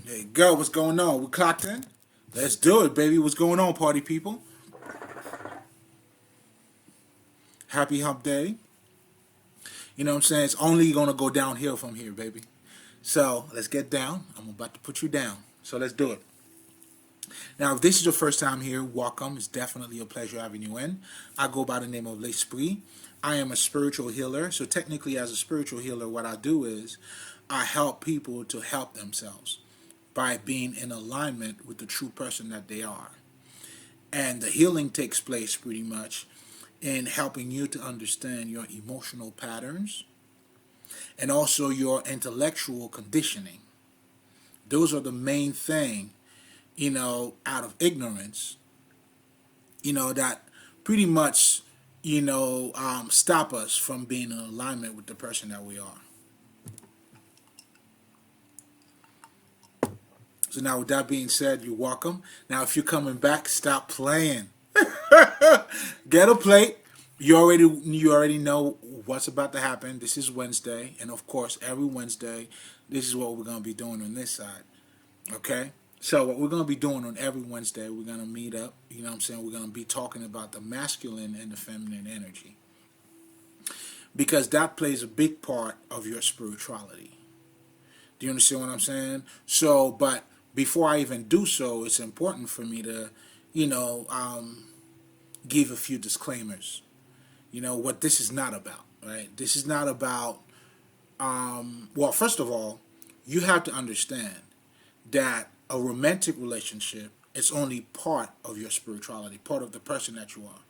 There you go. What's going on? We clocked in? Let's do it, baby. What's going on, party people? Happy hump day. You know what I'm saying? It's only going to go downhill from here, baby. So let's get down. I'm about to put you down. So let's do it. Now, if this is your first time here, welcome. It's definitely a pleasure having you in. I go by the name of L'Esprit. I am a spiritual healer. So technically, as a spiritual healer, what I do is I help people to help themselves by being in alignment with the true person that they are. And the healing takes place pretty much in helping you to understand your emotional patterns and also your intellectual conditioning. Those are the main thing, out of ignorance, that pretty much, stop us from being in alignment with the person that we are. So now with that being said, you're welcome. Now if you're coming back, stop playing. Get a plate. You already know what's about to happen. This is Wednesday, and of course, every Wednesday, this is what we're gonna be doing on this side. Okay? So what we're gonna be doing on every Wednesday, we're gonna meet up, you know what I'm saying? We're gonna be talking about the masculine and the feminine energy. Because that plays a big part of your spirituality. Do you understand what I'm saying? So, but before I even do so, it's important for me to, you know, um, give a few disclaimers. What this is not about, right? This is not about, well, first of all, you have to understand that a romantic relationship is only part of your spirituality, part of the person that you are.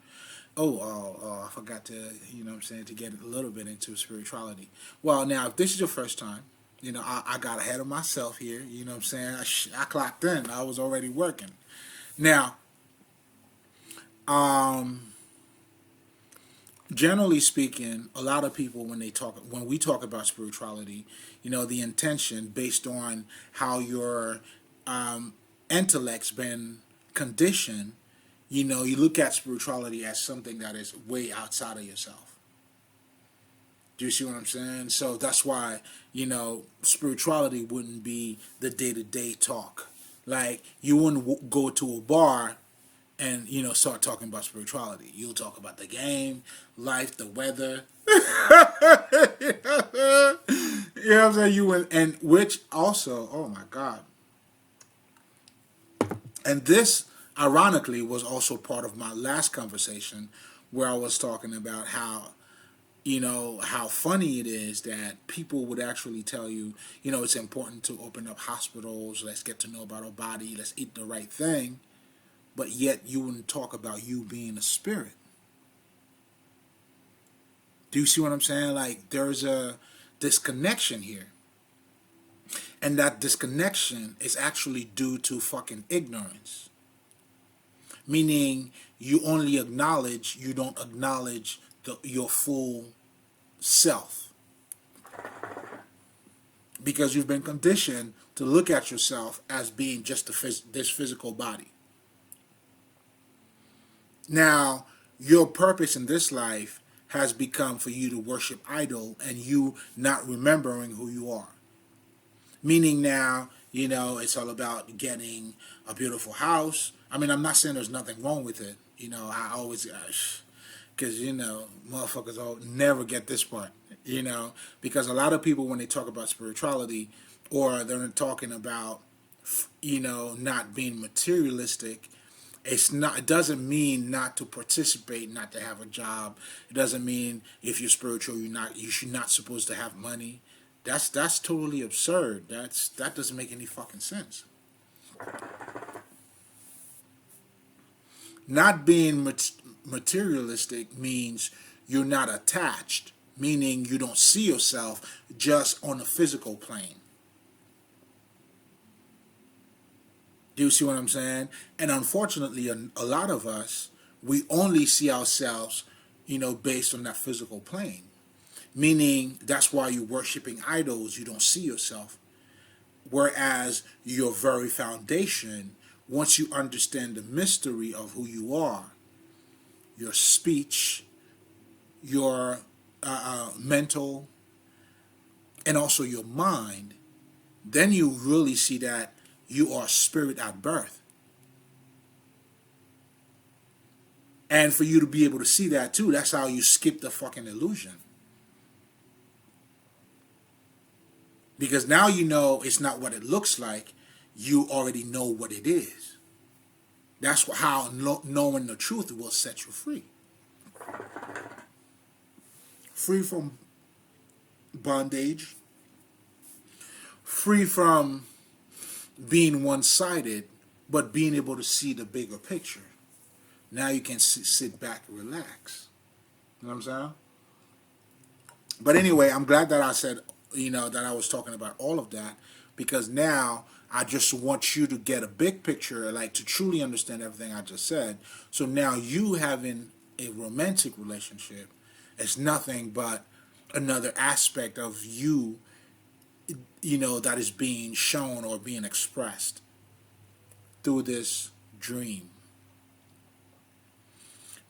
I forgot to, what I'm saying, to get a little bit into spirituality. Well, now, if this is your first time, I got ahead of myself here, you know what I'm saying? I clocked in. I was already working. Now, um, generally speaking, a lot of people when we talk about spirituality, the intention based on how your um, intellect's been conditioned, you look at spirituality as something that is way outside of yourself. Do you see what I'm saying? So that's why, spirituality wouldn't be the day-to-day talk. Like, you wouldn't go to a bar and, start talking about spirituality. You'll talk about the game, life, the weather. You know what I'm saying? And which also, oh my God. And this, ironically, was also part of my last conversation where I was talking about how funny it is that people would actually tell you, it's important to open up hospitals, let's get to know about our body, let's eat the right thing, but yet you wouldn't talk about you being a spirit. Do you see what I'm saying? Like, there's a disconnection here. And that disconnection is actually due to fucking ignorance. Meaning, you don't acknowledge your full self. Because you've been conditioned to look at yourself as being just this physical body. Now, your purpose in this life has become for you to worship idol and you not remembering who you are. Meaning now, it's all about getting a beautiful house. I mean, I'm not saying there's nothing wrong with it. I always, because, motherfuckers all never get this part, because a lot of people, when they talk about spirituality or they're talking about, not being materialistic, it doesn't mean not to participate, not to have a job. It doesn't mean if you're spiritual, you should not supposed to have money. That's totally absurd. That doesn't make any fucking sense. Not being materialistic means you're not attached, meaning you don't see yourself just on a physical plane. Do you see what I'm saying? And unfortunately, a lot of us, we only see ourselves, based on that physical plane. Meaning, that's why you're worshiping idols, you don't see yourself. Whereas your very foundation, once you understand the mystery of who you are, your speech, your mental, and also your mind, then you really see that You are spirit at birth. And for you to be able to see that too, that's how you skip the fucking illusion. Because now you know it's not what it looks like. You already know what it is. That's how knowing the truth will set you free. Free from bondage. Free from being one-sided, but being able to see the bigger picture. Now you can sit back and relax. You know what I'm saying? But anyway, I'm glad that I said, that I was talking about all of that, because now I just want you to get a big picture, like to truly understand everything I just said. So now you having a romantic relationship is nothing but another aspect of you, that is being shown or being expressed through this dream.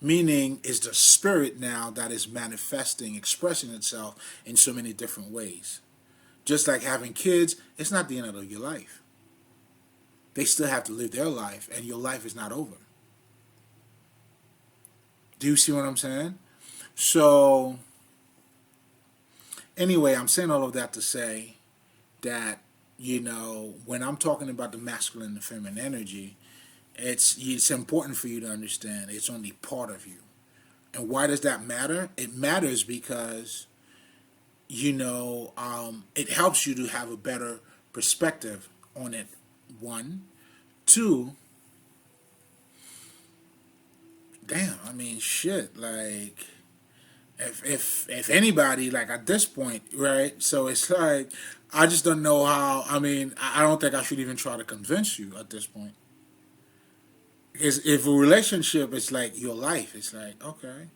Meaning is the spirit now that is manifesting, expressing itself in so many different ways. Just like having kids, it's not the end of your life. They still have to live their life, and your life is not over. Do you see what I'm saying? So, anyway, I'm saying all of that to say that, when I'm talking about the masculine and the feminine energy, it's important for you to understand it's only part of you. And why does that matter? It matters because, it helps you to have a better perspective on it. One. Two, damn, I mean, shit, like, if anybody, like, at this point, right, so it's like, I just don't know how, I don't think I should even try to convince you at this point. Because if a relationship is like your life, it's like, okay,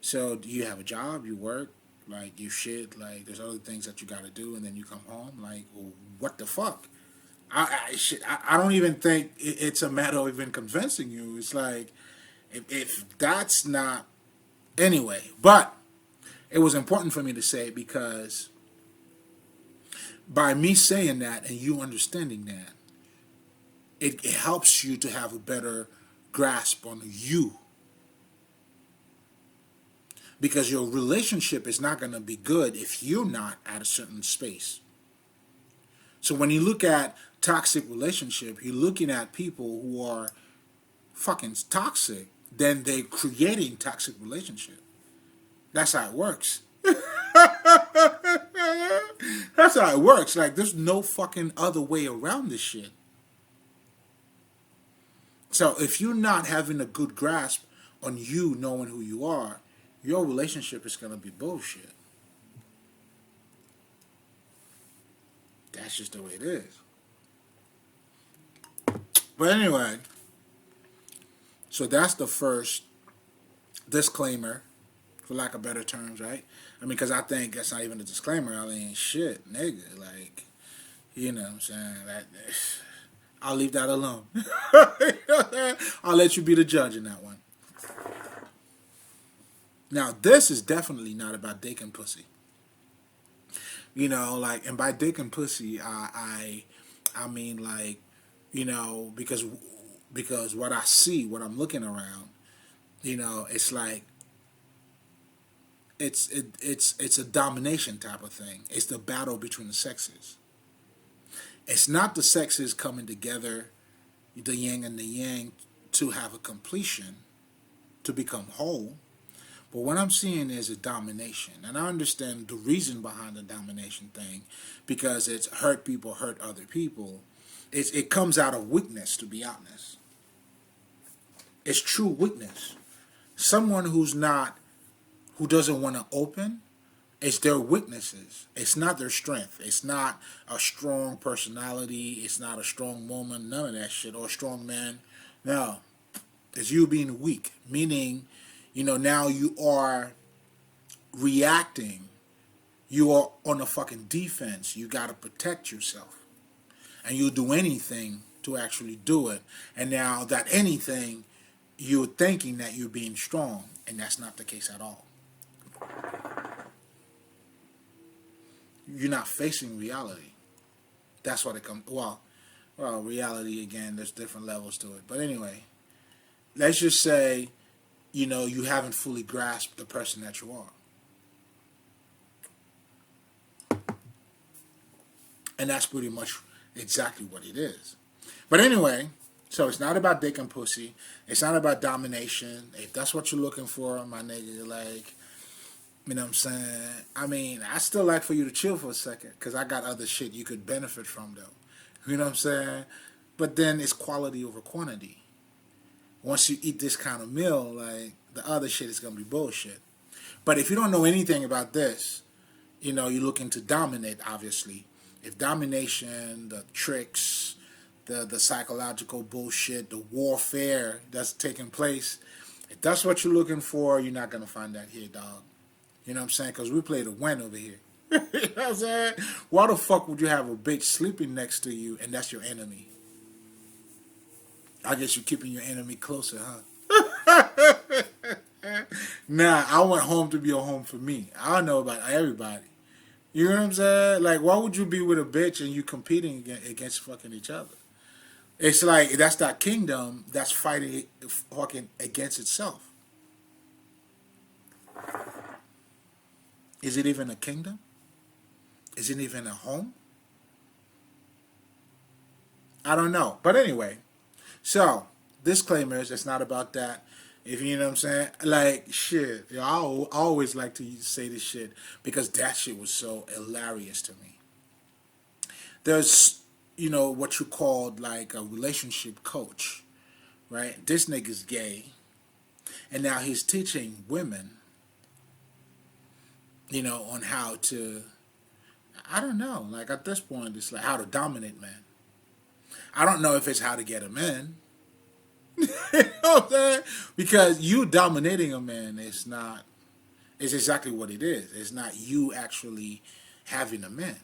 so do you have a job, you work, like, you shit, like, there's other things that you got to do, and then you come home, like, well, what the fuck? I don't even think it's a matter of even convincing you. It's like, if that's not, anyway, but it was important for me to say, because by me saying that and you understanding that, it helps you to have a better grasp on you. Because your relationship is not going to be good if you're not at a certain space. So when you look at toxic relationship, you're looking at people who are fucking toxic, then they're creating toxic relationship. That's how it works. That's how it works. Like, there's no fucking other way around this shit. So if you're not having a good grasp on you knowing who you are, your relationship is going to be bullshit. That's just the way it is. But anyway, so that's the first disclaimer, for lack of better terms, right? Because I think that's not even a disclaimer. Shit, nigga, like, you know what I'm saying? I'll leave that alone. I'll let you be the judge in that one. Now, this is definitely not about dick and pussy. And by dick and pussy, I mean, like, because what I see, what I'm looking around, it's like, it's a domination type of thing. It's the battle between the sexes. It's not the sexes coming together, the yin and the yang, to have a completion, to become whole. But what I'm seeing is a domination. And I understand the reason behind the domination thing, because it's hurt people hurt other people. It comes out of weakness, to be honest. It's true weakness. Someone who doesn't want to open, it's their weaknesses. It's not their strength. It's not a strong personality. It's not a strong woman. None of that shit. Or a strong man. No. It's you being weak. Meaning, now you are reacting. You are on a fucking defense. You got to protect yourself. And you'll do anything to actually do it. And now that anything, you're thinking that you're being strong. And that's not the case at all. You're not facing reality. That's what it comes. Well, well, reality again, there's different levels to it. But anyway, let's just say, you haven't fully grasped the person that you are. And that's pretty much exactly what it is. But anyway, so it's not about dick and pussy. It's not about domination. If that's what you're looking for, my nigga, like, you know what I'm saying? I mean, I still like for you to chill for a second because I got other shit you could benefit from, though. You know what I'm saying? But then it's quality over quantity. Once you eat this kind of meal, like, the other shit is going to be bullshit. But if you don't know anything about this, you're looking to dominate, obviously. If domination, the tricks, the psychological bullshit, the warfare that's taking place, if that's what you're looking for, you're not going to find that here, dog. You know what I'm saying? Because we play to win over here. You know what I'm saying? Why the fuck would you have a bitch sleeping next to you and that's your enemy? I guess you're keeping your enemy closer, huh? Nah, I want home to be a home for me. I don't know about everybody. You know what I'm saying? Like, why would you be with a bitch and you competing against fucking each other? It's like, that's that kingdom that's fighting fucking against itself. Is it even a kingdom? Is it even a home? I don't know. But anyway, so, disclaimers, it's not about that. If you know what I'm saying, like, shit, I always like to say this shit because that shit was so hilarious to me. There's, what you called like a relationship coach, right? This nigga's gay, and now he's teaching women, on how to, I don't know, like at this point, it's like how to dominate men. I don't know if it's how to get a man. You know what I'm saying? Because you dominating a man is not, it's exactly what it is. It's not you actually having a man.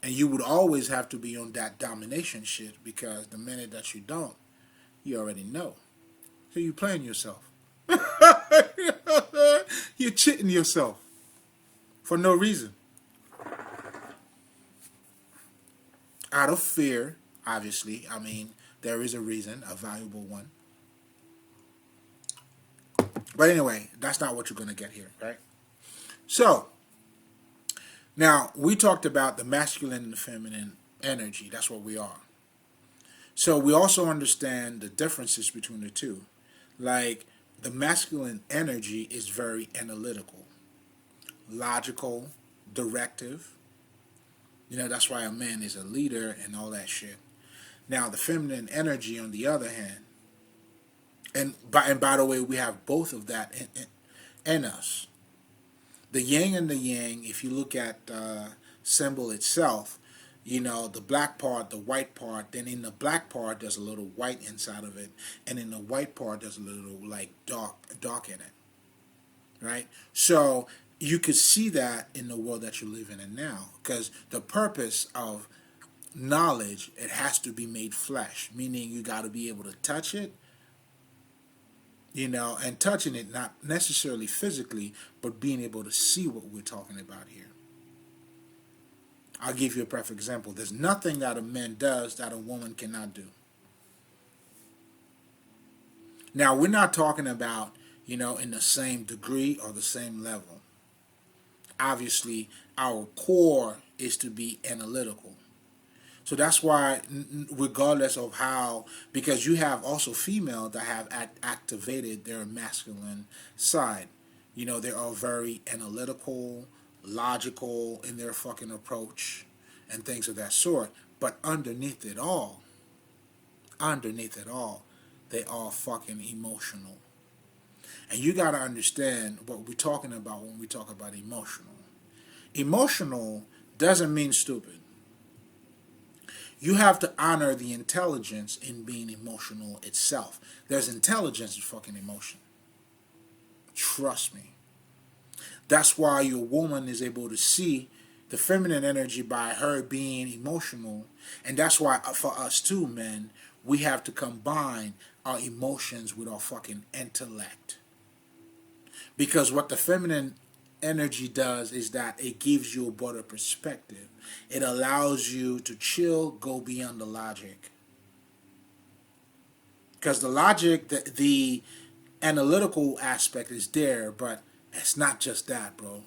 And you would always have to be on that domination shit because the minute that you don't, you already know. So you're playing yourself. You're cheating yourself for no reason. Out of fear, obviously. I mean, there is a reason, a valuable one. But anyway, that's not what you're going to get here, right? So, now, we talked about the masculine and the feminine energy. That's what we are. So, we also understand the differences between the two. Like, the masculine energy is very analytical, logical, directive. That's why a man is a leader and all that shit. Now, the feminine energy, on the other hand, and by the way, we have both of that in us. The yin and the yang, if you look at the symbol itself, the black part, the white part, then in the black part, there's a little white inside of it, and in the white part, there's a little, like, dark in it, right? So, you could see that in the world that you're living in now, because the purpose of knowledge, it has to be made flesh, meaning you got to be able to touch it, and touching it not necessarily physically, but being able to see what we're talking about here. I'll give you a perfect example. There's nothing that a man does that a woman cannot do. Now, we're not talking about, in the same degree or the same level. Obviously, our core is to be analytical. So that's why, regardless of how, because you have also female that have activated their masculine side. They are very analytical, logical in their fucking approach and things of that sort. But underneath it all, they are fucking emotional. And you got to understand what we're talking about when we talk about emotional. Emotional doesn't mean stupid. You have to honor the intelligence in being emotional itself. There's intelligence in fucking emotion. Trust me. That's why your woman is able to see the feminine energy by her being emotional. And that's why for us too, men, we have to combine our emotions with our fucking intellect. Because what the feminine energy does is that it gives you a broader perspective. It allows you to chill, go beyond the logic. Because the logic, the analytical aspect is there, but it's not just that, bro.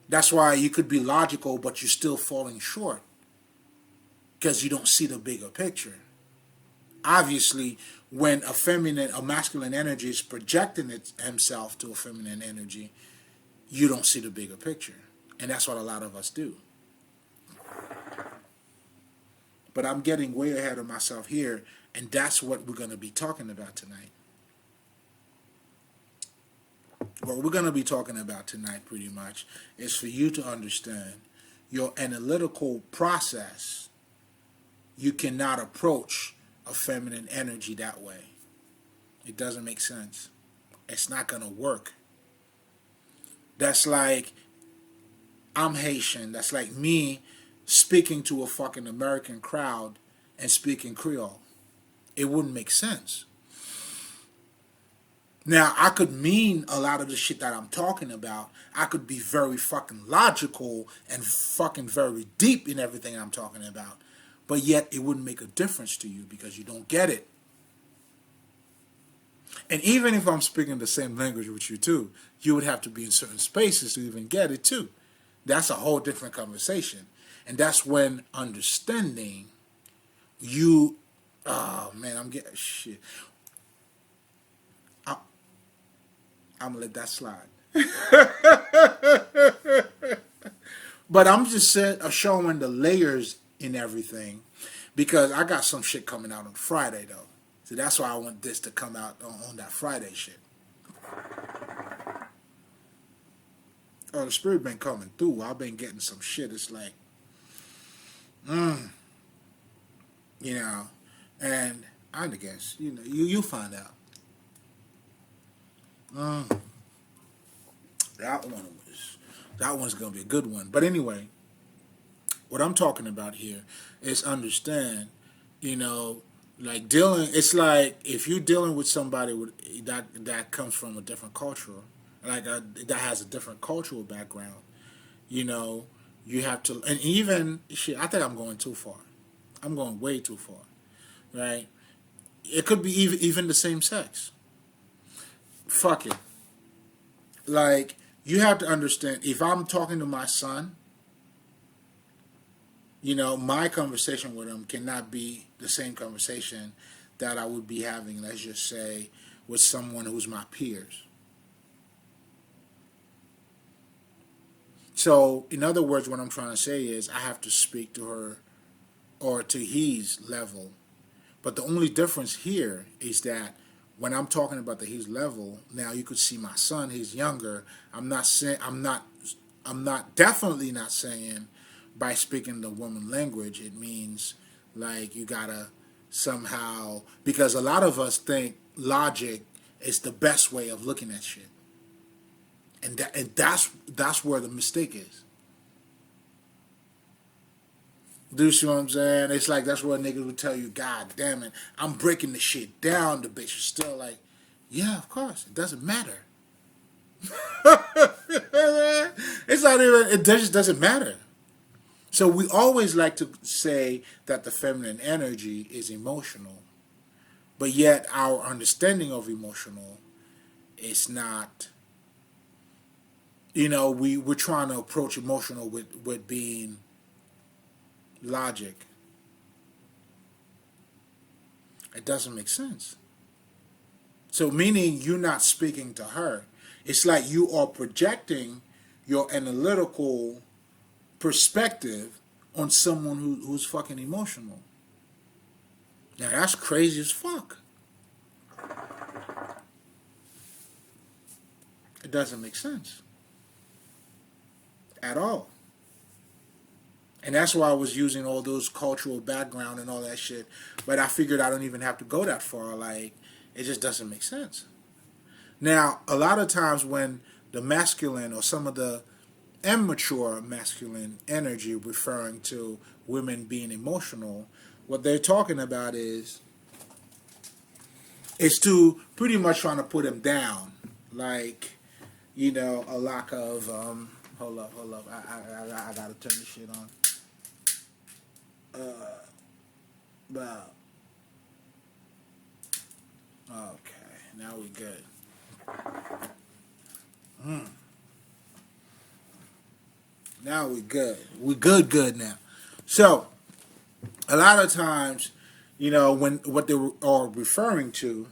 That's why you could be logical, but you're still falling short because you don't see the bigger picture. Obviously, when a masculine energy is projecting himself to a feminine energy, you don't see the bigger picture. And that's what a lot of us do. But I'm getting way ahead of myself here, and that's what we're going to be talking about tonight. What we're going to be talking about tonight, pretty much, is for you to understand your analytical process. You cannot approach a feminine energy that way. It doesn't make sense. It's not going to work. That's like, I'm Haitian. That's like me speaking to a fucking American crowd and speaking Creole. It wouldn't make sense. Now, I could mean a lot of the shit that I'm talking about. I could be very fucking logical and fucking very deep in everything I'm talking about. But yet, it wouldn't make a difference to you because you don't get it. And even if I'm speaking the same language with you too, you would have to be in certain spaces to even get it too. That's a whole different conversation. And that's when understanding you, oh man, I'm getting shit. I'm going to let that slide. But I'm just showing the layers in everything because I got some shit coming out on Friday though. So that's why I want this to come out on that Friday shit. Oh, the spirit been coming through. I've been getting some shit. It's like, you know, and I guess, you know, you find out. That one's gonna be a good one. But anyway, what I'm talking about here is understand, you know, like dealing. It's like if you're dealing with somebody that comes from a different culture, like that has a different cultural background, you know, you have to. And even shit, I think I'm going too far. I'm going way too far, right? It could be even the same sex. Fuck it. Like, you have to understand, if I'm talking to my son, you know, my conversation with him cannot be the same conversation that I would be having, let's just say, with someone who's my peers. So, in other words, what I'm trying to say is I have to speak to her or to his level. But the only difference here is that when I'm talking about the his level, now you could see my son, he's younger. I'm definitely not saying by speaking the woman language, it means like you gotta somehow, because a lot of us think logic is the best way of looking at shit. And that's where the mistake is. Do you see what I'm saying? It's like that's what niggas would tell you, God damn it, I'm breaking the shit down. The bitch is still like, yeah, of course. It doesn't matter. It's not even, it just doesn't matter. So we always like to say that the feminine energy is emotional. But yet our understanding of emotional is not, you know, we're trying to approach emotional with being logic. It doesn't make sense. So meaning you're not speaking to her. It's like you are projecting your analytical perspective on someone who's fucking emotional. Now that's crazy as fuck. It doesn't make sense at all. And that's why I was using all those cultural background and all that shit. But I figured I don't even have to go that far. Like, it just doesn't make sense. Now, a lot of times when the masculine or some of the immature masculine energy referring to women being emotional, what they're talking about is to pretty much trying to put them down. like a lack of hold up. I gotta turn this shit on. But okay, now we good. Now we good. We good now. So a lot of times, when what they are referring to,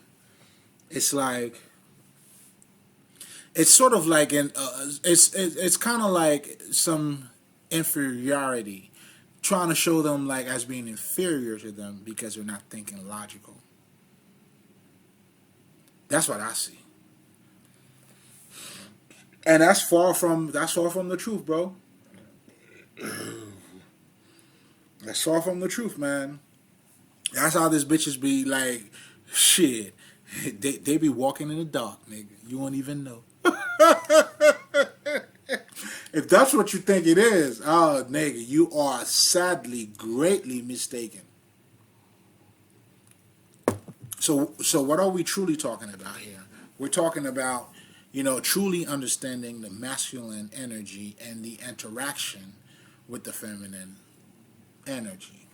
it's like it's sort of like it's kind of like some inferiority, trying to show them like as being inferior to them because they're not thinking logical. That's what I see, and that's far from the truth, bro. That's far from the truth, man. That's how this bitches be like, shit. They be walking in the dark, nigga. You won't even know. If that's what you think it is, oh, nigga, you are sadly greatly mistaken. So what are we truly talking about here? We're talking about, truly understanding the masculine energy and the interaction with the feminine energy.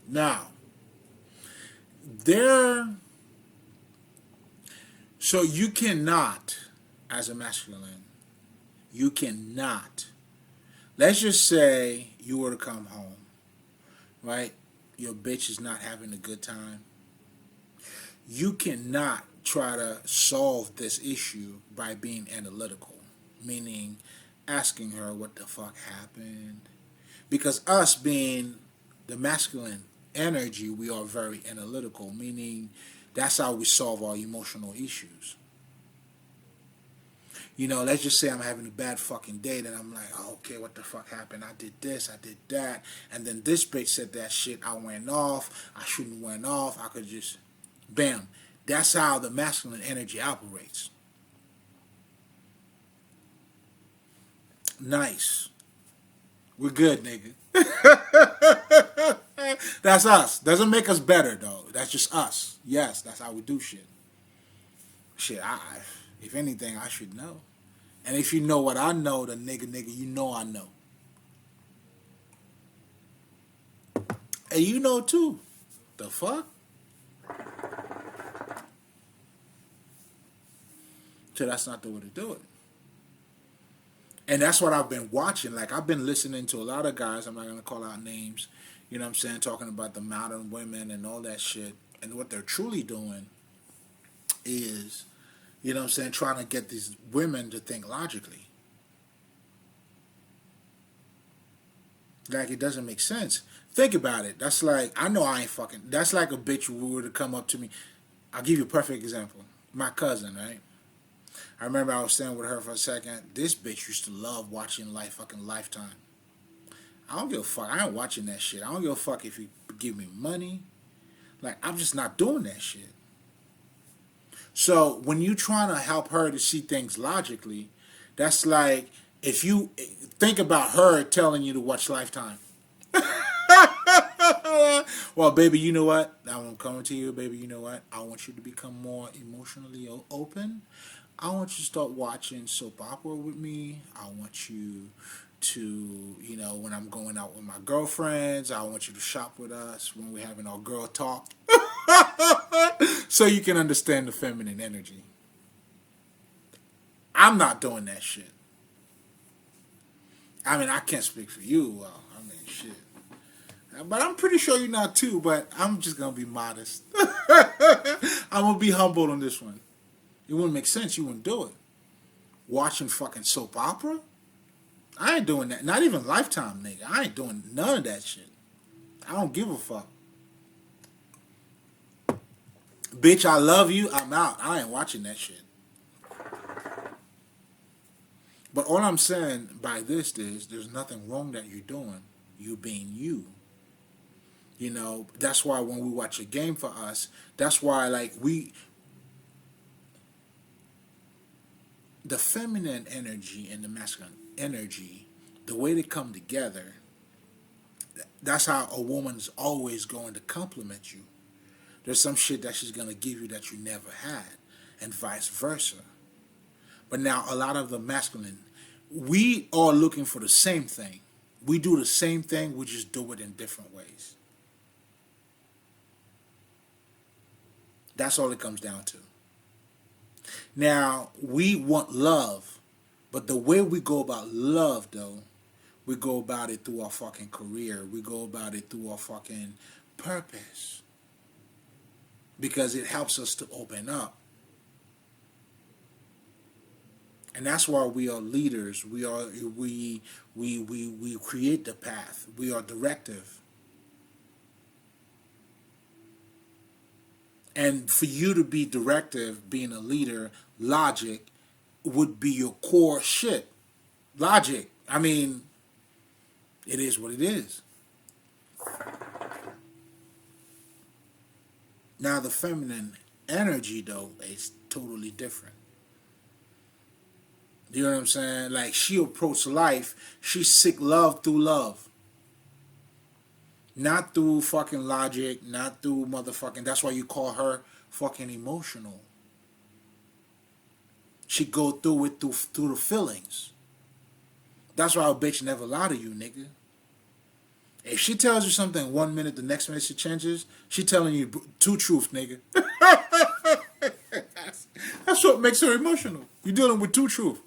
Now, there, so you cannot, as a masculine, you cannot, let's just say you were to come home, right? Your bitch is not having a good time. You cannot try to solve this issue by being analytical, meaning asking her what the fuck happened. Because us being the masculine energy, we are very analytical, meaning that's how we solve our emotional issues. Let's just say I'm having a bad fucking day, then I'm like, oh, okay, what the fuck happened? I did this, I did that, and then this bitch said that shit, I went off, I shouldn't went off, I could just, bam. That's how the masculine energy operates. Nice. We're good, nigga. That's us. Doesn't make us better, though. That's just us. Yes, that's how we do shit. Shit, if anything, I should know. And if you know what I know, then nigga, you know I know. And you know too. The fuck? So that's not the way to do it. And that's what I've been watching. Like, I've been listening to a lot of guys, I'm not going to call out names, you know what I'm saying, talking about the modern women and all that shit. And what they're truly doing is, you know what I'm saying, trying to get these women to think logically. Like, it doesn't make sense. Think about it. That's like, I know I ain't fucking, that's like a bitch who were to come up to me. I'll give you a perfect example. My cousin, right? I remember I was staying with her for a second. This bitch used to love watching fucking Lifetime. I don't give a fuck. I ain't watching that shit. I don't give a fuck if you give me money. Like, I'm just not doing that shit. So when you trying to help her to see things logically, that's like if you think about her telling you to watch Lifetime. Well, baby, you know what? I'm coming to you, baby. You know what? I want you to become more emotionally open. I want you to start watching soap opera with me. I want you to, when I'm going out with my girlfriends, I want you to shop with us when we're having our girl talk. So you can understand the feminine energy. I'm not doing that shit. I mean, I can't speak for you. Well, I mean, shit. But I'm pretty sure you're not too, but I'm just going to be modest. I'm going to be humble on this one. It wouldn't make sense. You wouldn't do it. Watching fucking soap opera? I ain't doing that. Not even Lifetime, nigga. I ain't doing none of that shit. I don't give a fuck. Bitch, I love you. I'm out. I ain't watching that shit. But all I'm saying by this is there's nothing wrong that you're doing. You being you. That's why when we watch a game for us, that's why the feminine energy and the masculine energy, the way they come together, that's how a woman's always going to compliment you. There's some shit that she's going to give you that you never had, and vice versa. But now, a lot of the masculine, we are looking for the same thing. We do the same thing, we just do it in different ways. That's all it comes down to. Now, we want love, but the way we go about love, though, we go about it through our fucking career. We go about it through our fucking purpose. Because it helps us to open up. And that's why we are leaders. We create the path. We are directive. And for you to be directive, being a leader, logic would be your core shit. Logic. I mean, it is what it is. Now the feminine energy, though, is totally different. You know what I'm saying? Like, she approached life, she seek love through love. Not through fucking logic, not through motherfucking, that's why you call her fucking emotional. She go through it through the feelings. That's why a bitch never lie to you, nigga. If she tells you something 1 minute, the next minute she changes, she telling you two truths, nigga. That's what makes her emotional. You're dealing with two truths.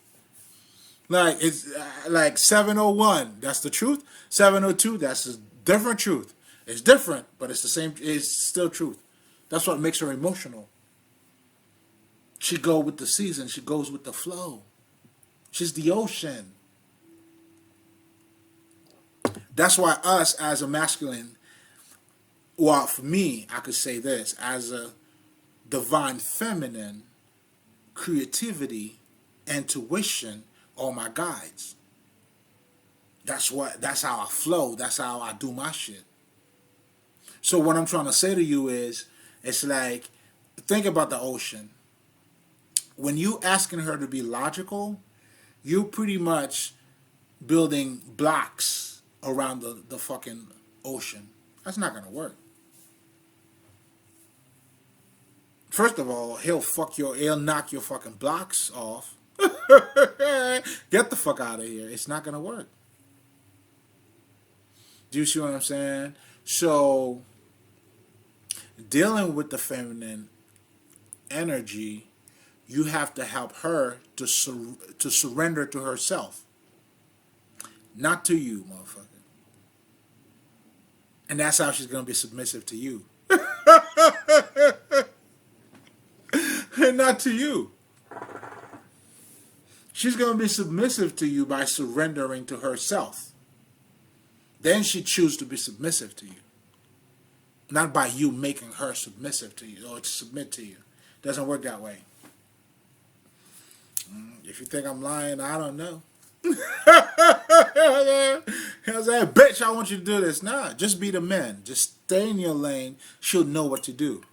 Like, it's like 701, that's the truth. 702, that's a different truth. It's different, but it's the same. It's still truth. That's what makes her emotional. She go with the season. She goes with the flow. She's the ocean. That's why us as a masculine, well, for me, I could say this, as a divine feminine, creativity, intuition are my guides. That's how I flow. That's how I do my shit. So what I'm trying to say to you is, it's like, think about the ocean. When you asking her to be logical, you pretty much building blocks around the fucking ocean. That's not gonna work. First of all, he'll knock your fucking blocks off. Get the fuck out of here. It's not gonna work. Do you see what I'm saying? So, dealing with the feminine energy, you have to help her to surrender to herself. Not to you, motherfucker. And that's how she's going to be submissive to you. And not to you. She's going to be submissive to you by surrendering to herself. Then she chooses to be submissive to you. Not by you making her submissive to you or to submit to you. It doesn't work that way. If you think I'm lying, I don't know. I was like, bitch, I want you to do this. Nah, just be the man. Just stay in your lane. She'll know what to do.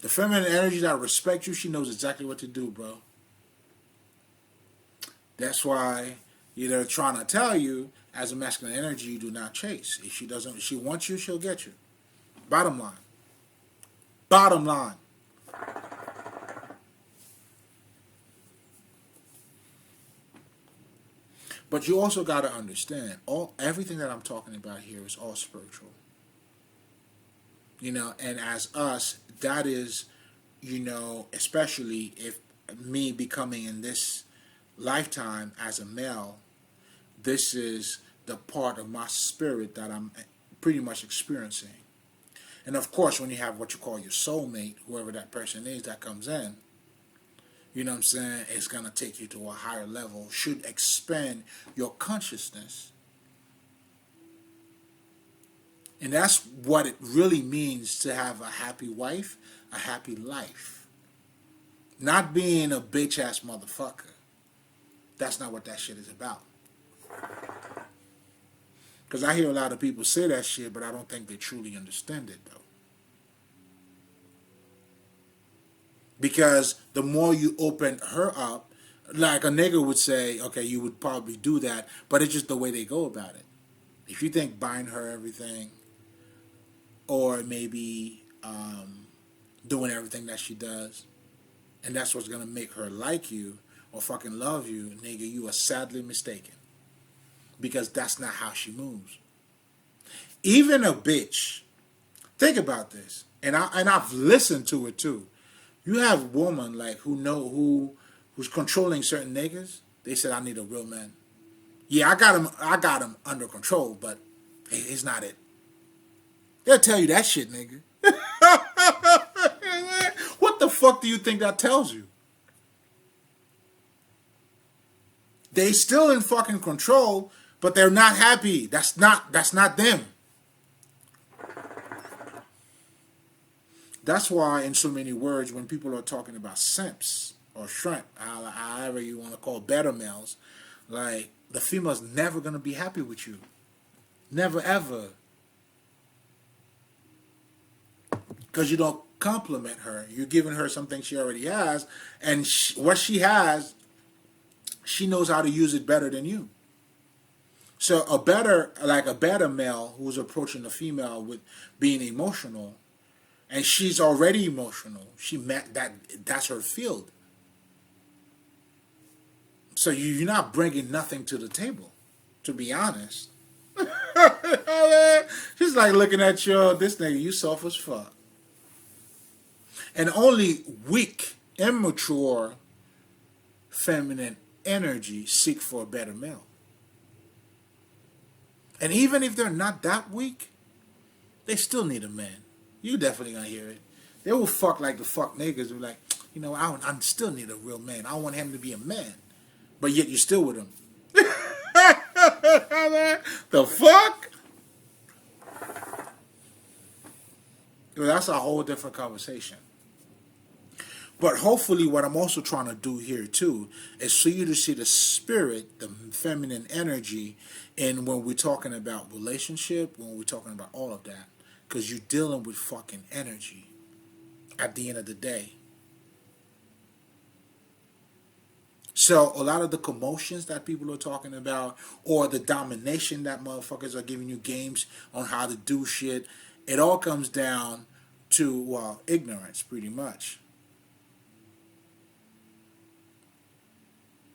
The feminine energy that respects you, she knows exactly what to do, bro. That's why they're trying to tell you, as a masculine energy, you do not chase. If she wants you, she'll get you. Bottom line. Bottom line. But you also got to understand, everything that I'm talking about here is all spiritual. And as us, that is, especially if me becoming in this lifetime as a male, this is the part of my spirit that I'm pretty much experiencing. And of course, when you have what you call your soulmate, whoever that person is that comes in, you know what I'm saying, it's going to take you to a higher level, should expand your consciousness. And that's what it really means to have a happy wife, a happy life. Not being a bitch-ass motherfucker. That's not what that shit is about. Because I hear a lot of people say that shit, but I don't think they truly understand it, though. Because the more you open her up, like a nigga would say, okay, you would probably do that, but it's just the way they go about it. If you think buying her everything, or maybe doing everything that she does, and that's what's gonna make her like you or fucking love you, nigga, you are sadly mistaken. Because that's not how she moves. Even a bitch, think about this, and I've listened to it too. You have women like who's controlling certain niggas. They said I need a real man. Yeah, I got him under control, but he's not it. They'll tell you that shit, nigga. What the fuck do you think that tells you? They still in fucking control, but they're not happy. That's not them. That's why in so many words when people are talking about simps or shrimp, however you want to call better males, like the female's never gonna be happy with you. Never ever. Because you don't compliment her. You're giving her something she already has, and what she has, she knows how to use it better than you. So a better male who's approaching a female with being emotional, and she's already emotional. That's her field. So you're not bringing nothing to the table, to be honest. She's like looking at you, this nigga, you soft as fuck. And only weak, immature, feminine energy seek for a better male. And even if they're not that weak, they still need a man. You definitely gonna hear it. They will fuck like the fuck niggas. They're like, I still need a real man. I want him to be a man. But yet you're still with him. The fuck? Well, that's a whole different conversation. But hopefully what I'm also trying to do here too is for you to see the spirit, the feminine energy, and when we're talking about relationship, when we're talking about all of that. Because you're dealing with fucking energy at the end of the day. So a lot of the commotions that people are talking about, or the domination that motherfuckers are giving you games on how to do shit, it all comes down to ignorance, pretty much.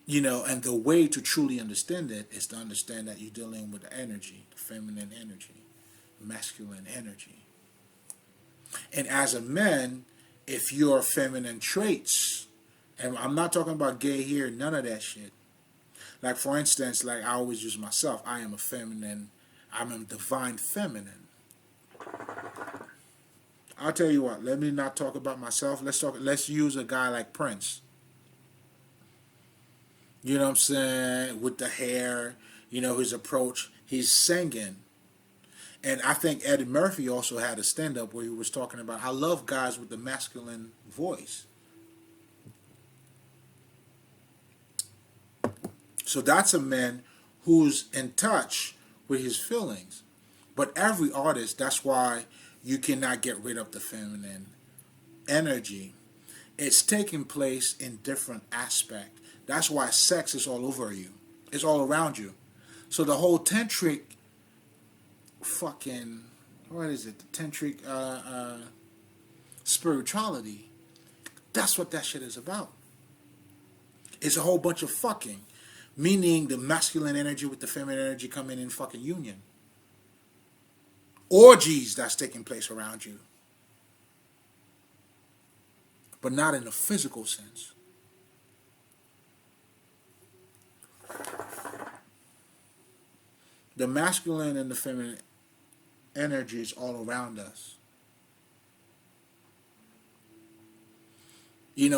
And the way to truly understand it is to understand that you're dealing with the energy, the feminine energy, masculine energy. And as a man, if your feminine traits, and I'm not talking about gay here, none of that shit. Like for instance, like I always use myself, I am a feminine, I'm a divine feminine. I'll tell you what, let me not talk about myself. Let's use a guy like Prince. You know what I'm saying? With the hair, his approach, he's singing. And I think Eddie Murphy also had a stand-up where he was talking about, I love guys with the masculine voice. So that's a man who's in touch with his feelings. But every artist, that's why you cannot get rid of the feminine energy. It's taking place in different aspects. That's why sex is all over you. It's all around you. So the whole tantric fucking, what is it? The tantric spirituality. That's what that shit is about. It's a whole bunch of fucking. Meaning the masculine energy with the feminine energy coming in fucking union. Orgies that's taking place around you. But not in a physical sense. The masculine and the feminine energy is all around us.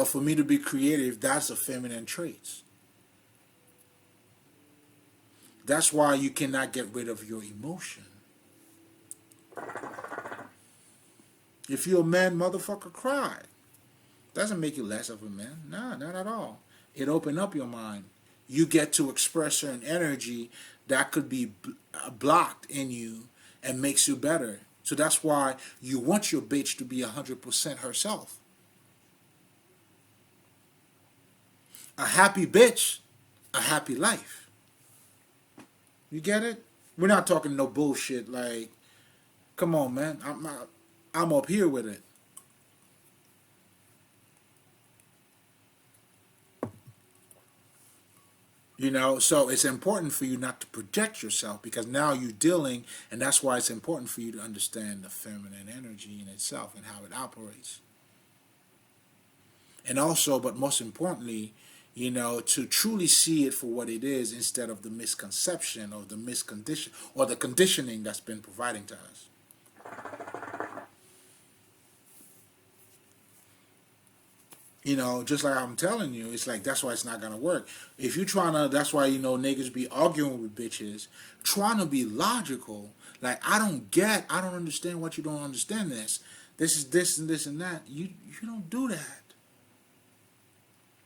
For me to be creative, that's the feminine traits. That's why you cannot get rid of your emotion. If you're a man, motherfucker, cry. Doesn't make you less of a man. Nah, not at all. It opens up your mind. You get to express certain energy that could be blocked in you and makes you better. So that's why you want your bitch to be 100% herself. A happy bitch, a happy life. You get it? We're not talking no bullshit like, Come on, man. I'm up here with it. You know, so it's important for you not to project yourself because now you're dealing, and that's why it's important for you to understand the feminine energy in itself and how it operates. And also, but most importantly, you know, to truly see it for what it is instead of the misconception or the miscondition or the conditioning that's been providing to us. You know, just like I'm telling you, it's like that's why it's not gonna work. If you trying to, that's why you know niggas be arguing with bitches, trying to be logical. Like I don't understand what you don't understand. This is this and this and that. You don't do that.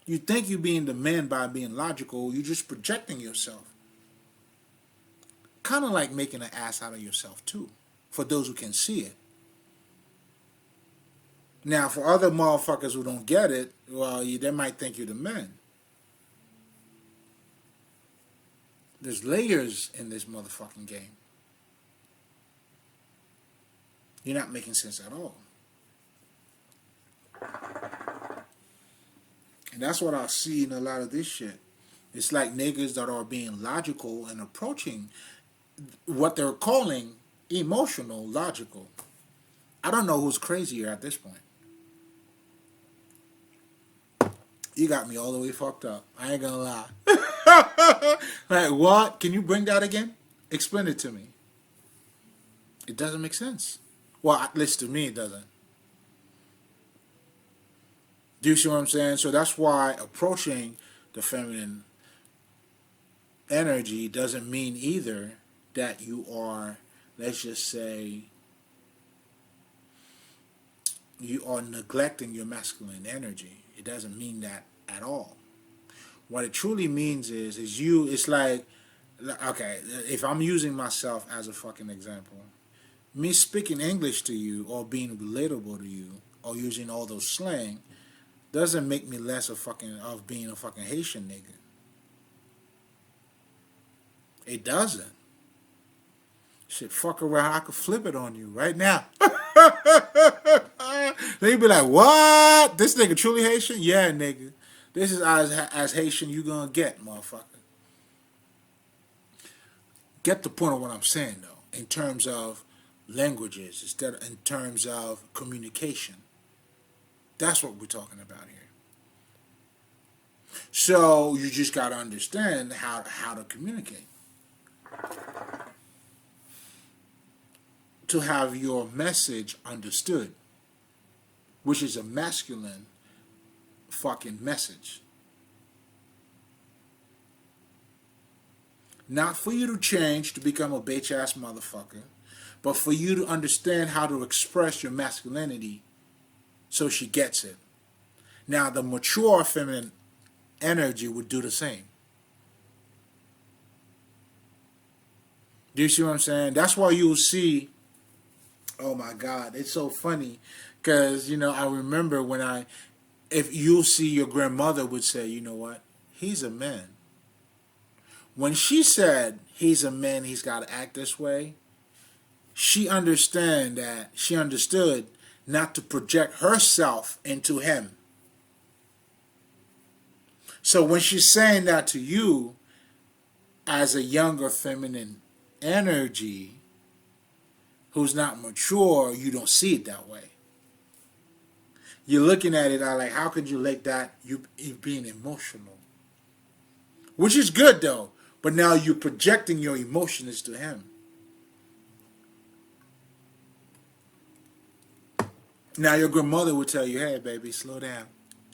You think you're being the man by being logical. You're just projecting yourself. Kind of like making an ass out of yourself too, for those who can see it. Now, for other motherfuckers who don't get it, well, they might think you're the man. There's layers in this motherfucking game. You're not making sense at all. And that's what I see in a lot of this shit. It's like niggas that are being logical and approaching what they're calling emotional logical. I don't know who's crazier at this point. You got me all the way fucked up. I ain't gonna lie. Like, what? Can you bring that again? Explain it to me. It doesn't make sense. Well, at least to me, it doesn't. Do you see what I'm saying? So that's why approaching the feminine energy doesn't mean either that you are, let's just say, you are neglecting your masculine energy. It doesn't mean that at all. What it truly means is you, it's like, okay, if I'm using myself as a fucking example, me speaking English to you or being relatable to you or using all those slang doesn't make me less of being a fucking Haitian nigga. It doesn't. Shit, fuck around, I could flip it on you right now. They be like, what? This nigga truly Haitian? Yeah, nigga. This is as Haitian you gonna get, motherfucker. Get the point of what I'm saying, though, in terms of languages, instead of in terms of communication. That's what we're talking about here. So you just gotta understand how to communicate. To have your message understood, which is a masculine fucking message. Not for you to change to become a bitch ass motherfucker, but for you to understand how to express your masculinity so she gets it. Now, the mature feminine energy would do the same. Do you see what I'm saying? That's why you'll see, oh my God, it's so funny. Because, you know, I remember if you'll see your grandmother would say, you know what, he's a man. When she said he's a man, he's got to act this way, she understood not to project herself into him. So when she's saying that to you as a younger feminine energy who's not mature, you don't see it that way. You're looking at it like, how could you like that? You being emotional. Which is good though. But now you're projecting your emotions to him. Now your grandmother would tell you, hey baby, slow down.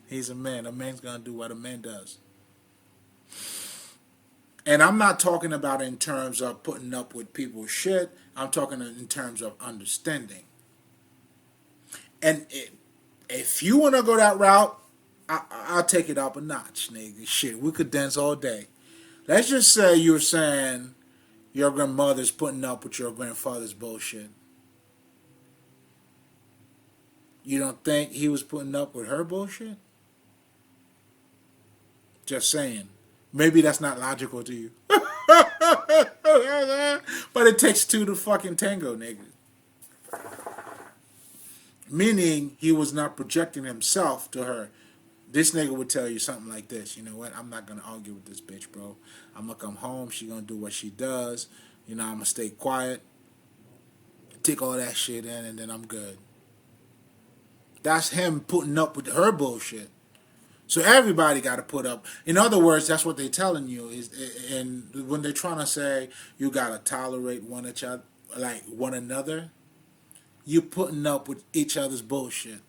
He's a man. A man's going to do what a man does. And I'm not talking about in terms of putting up with people's shit. I'm talking in terms of understanding. And if you want to go that route, I'll take it up a notch, nigga. Shit, we could dance all day. Let's just say you're saying your grandmother's putting up with your grandfather's bullshit. You don't think he was putting up with her bullshit? Just saying. Maybe that's not logical to you. But it takes two to fucking tango, nigga. Meaning he was not projecting himself to her. This nigga would tell you something like this. You know what? I'm not gonna argue with this bitch, bro. I'm gonna come home. She gonna do what she does. You know, I'm gonna stay quiet, take all that shit in, and then I'm good. That's him putting up with her bullshit. So everybody got to put up. In other words, that's what they're telling you is, and when they're trying to say you got to tolerate one each other, like one another, you putting up with each other's bullshit.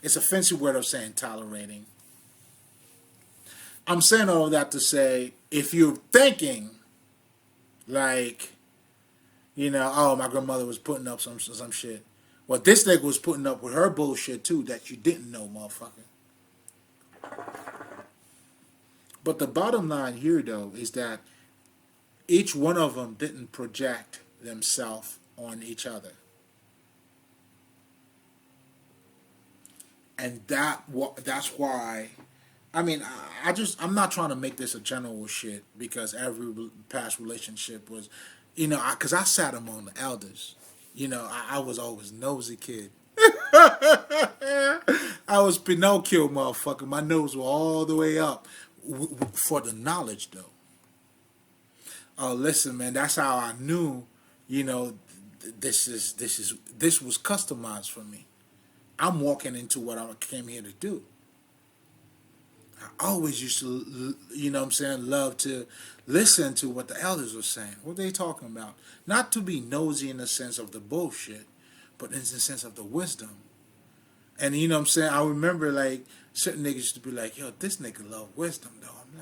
It's a fancy word of saying tolerating. I'm saying all of that to say, if you're thinking like, oh, my grandmother was putting up some shit. Well, this nigga was putting up with her bullshit too that you didn't know, motherfucker. But the bottom line here, though, is that each one of them didn't project themselves on each other. And that's why, I mean, I'm not trying to make this a general shit because every past relationship was, because I sat among the elders. I was always nosy kid. I was Pinocchio, motherfucker. My nose was all the way up for the knowledge, though. Oh, listen, man. That's how I knew. You know, this was customized for me. I'm walking into what I came here to do. I always used to, love to listen to what the elders were saying. What they talking about? Not to be nosy in the sense of the bullshit, but in the sense of the wisdom. And I remember like certain niggas used to be like, yo, this nigga love wisdom though. I'm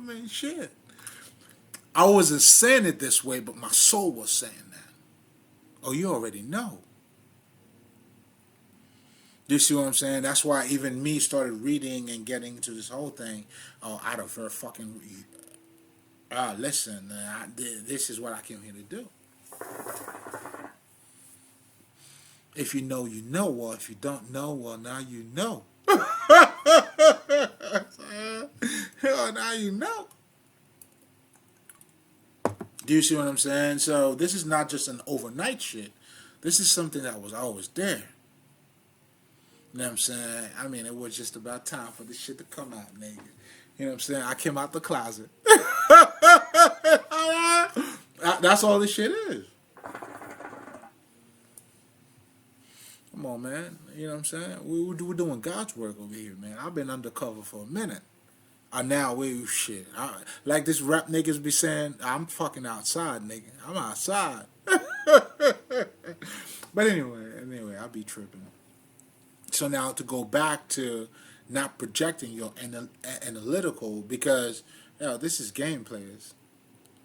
like, shit. I wasn't saying it this way, but my soul was saying that. Oh, you already know. You see what I'm saying? That's why even me started reading and getting into this whole thing out of her fucking. Listen, this is what I came here to do. If you know, you know. Well, if you don't know, well, now you know. Hell, now you know. Do you see what I'm saying? So this is not just an overnight shit. This is something that was always there. You know what I'm saying? I mean, it was just about time for this shit to come out, nigga. You know what I'm saying? I came out the closet. That's all this shit is. Come on, man. You know what I'm saying? We're doing God's work over here, man. I've been undercover for a minute. Now shit. Like this rap niggas be saying, I'm fucking outside, nigga. I'm outside. But anyway, I be tripping. So now to go back to not projecting your analytical, because this is game players.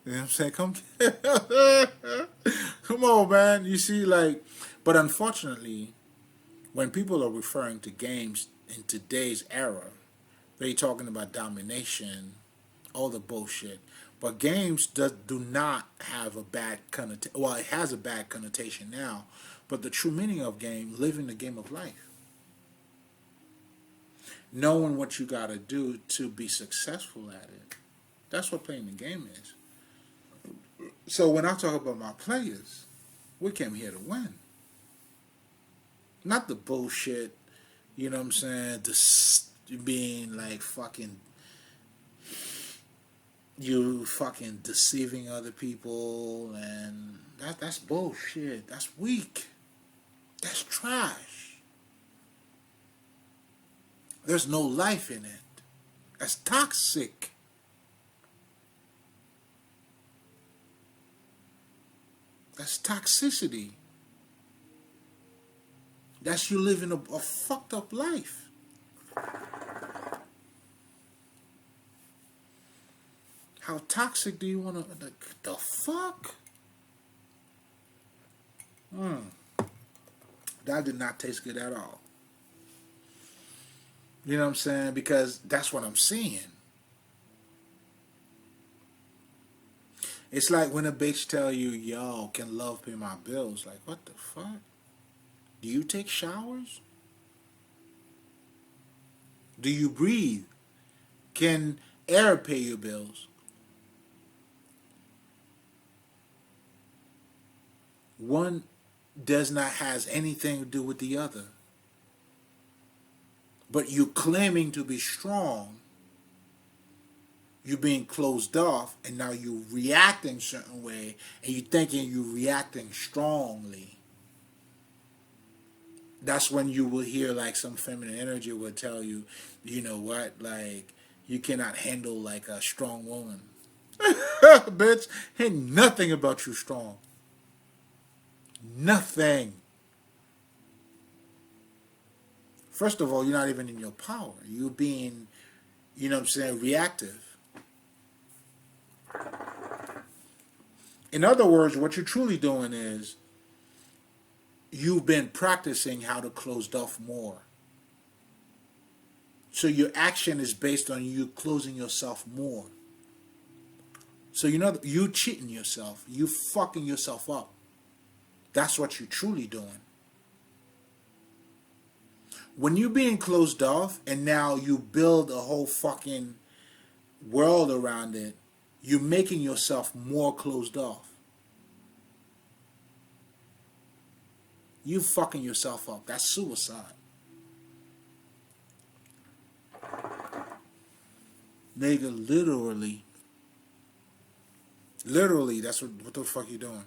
You know what I'm saying? Come on, man. You see, but unfortunately, when people are referring to games in today's era, they're talking about domination, all the bullshit. But games do not have a bad connotation. Well, it has a bad connotation now, but the true meaning of game, living the game of life. Knowing what you got to do to be successful at it. That's what playing the game is. So when I talk about my players, we came here to win. Not the bullshit, you know what I'm saying, being like fucking, you fucking deceiving other people, and that's bullshit. That's weak. That's trash. There's no life in it. That's toxic. That's toxicity. That's you living a fucked up life. How toxic do you want to... The fuck? That did not taste good at all. You know what I'm saying? Because that's what I'm seeing. It's like when a bitch tell you, yo, can love pay my bills? Like, what the fuck? Do you take showers? Do you breathe? Can air pay your bills? One does not has anything to do with the other. But you claiming to be strong, you being closed off, and now you reacting a certain way, and you thinking you reacting strongly. That's when you will hear like some feminine energy will tell you, you know what, like you cannot handle like a strong woman. Bitch, ain't nothing about you strong. Nothing. First of all, you're not even in your power. You're being, you know what I'm saying, reactive. In other words, what you're truly doing is you've been practicing how to close off more. So your action is based on you closing yourself more. So you know you cheating yourself, you fucking yourself up. That's what you're truly doing. When you're being closed off and now you build a whole fucking world around it, you're making yourself more closed off. You fucking yourself up. That's suicide. Nigga, literally, that's what the fuck you doing.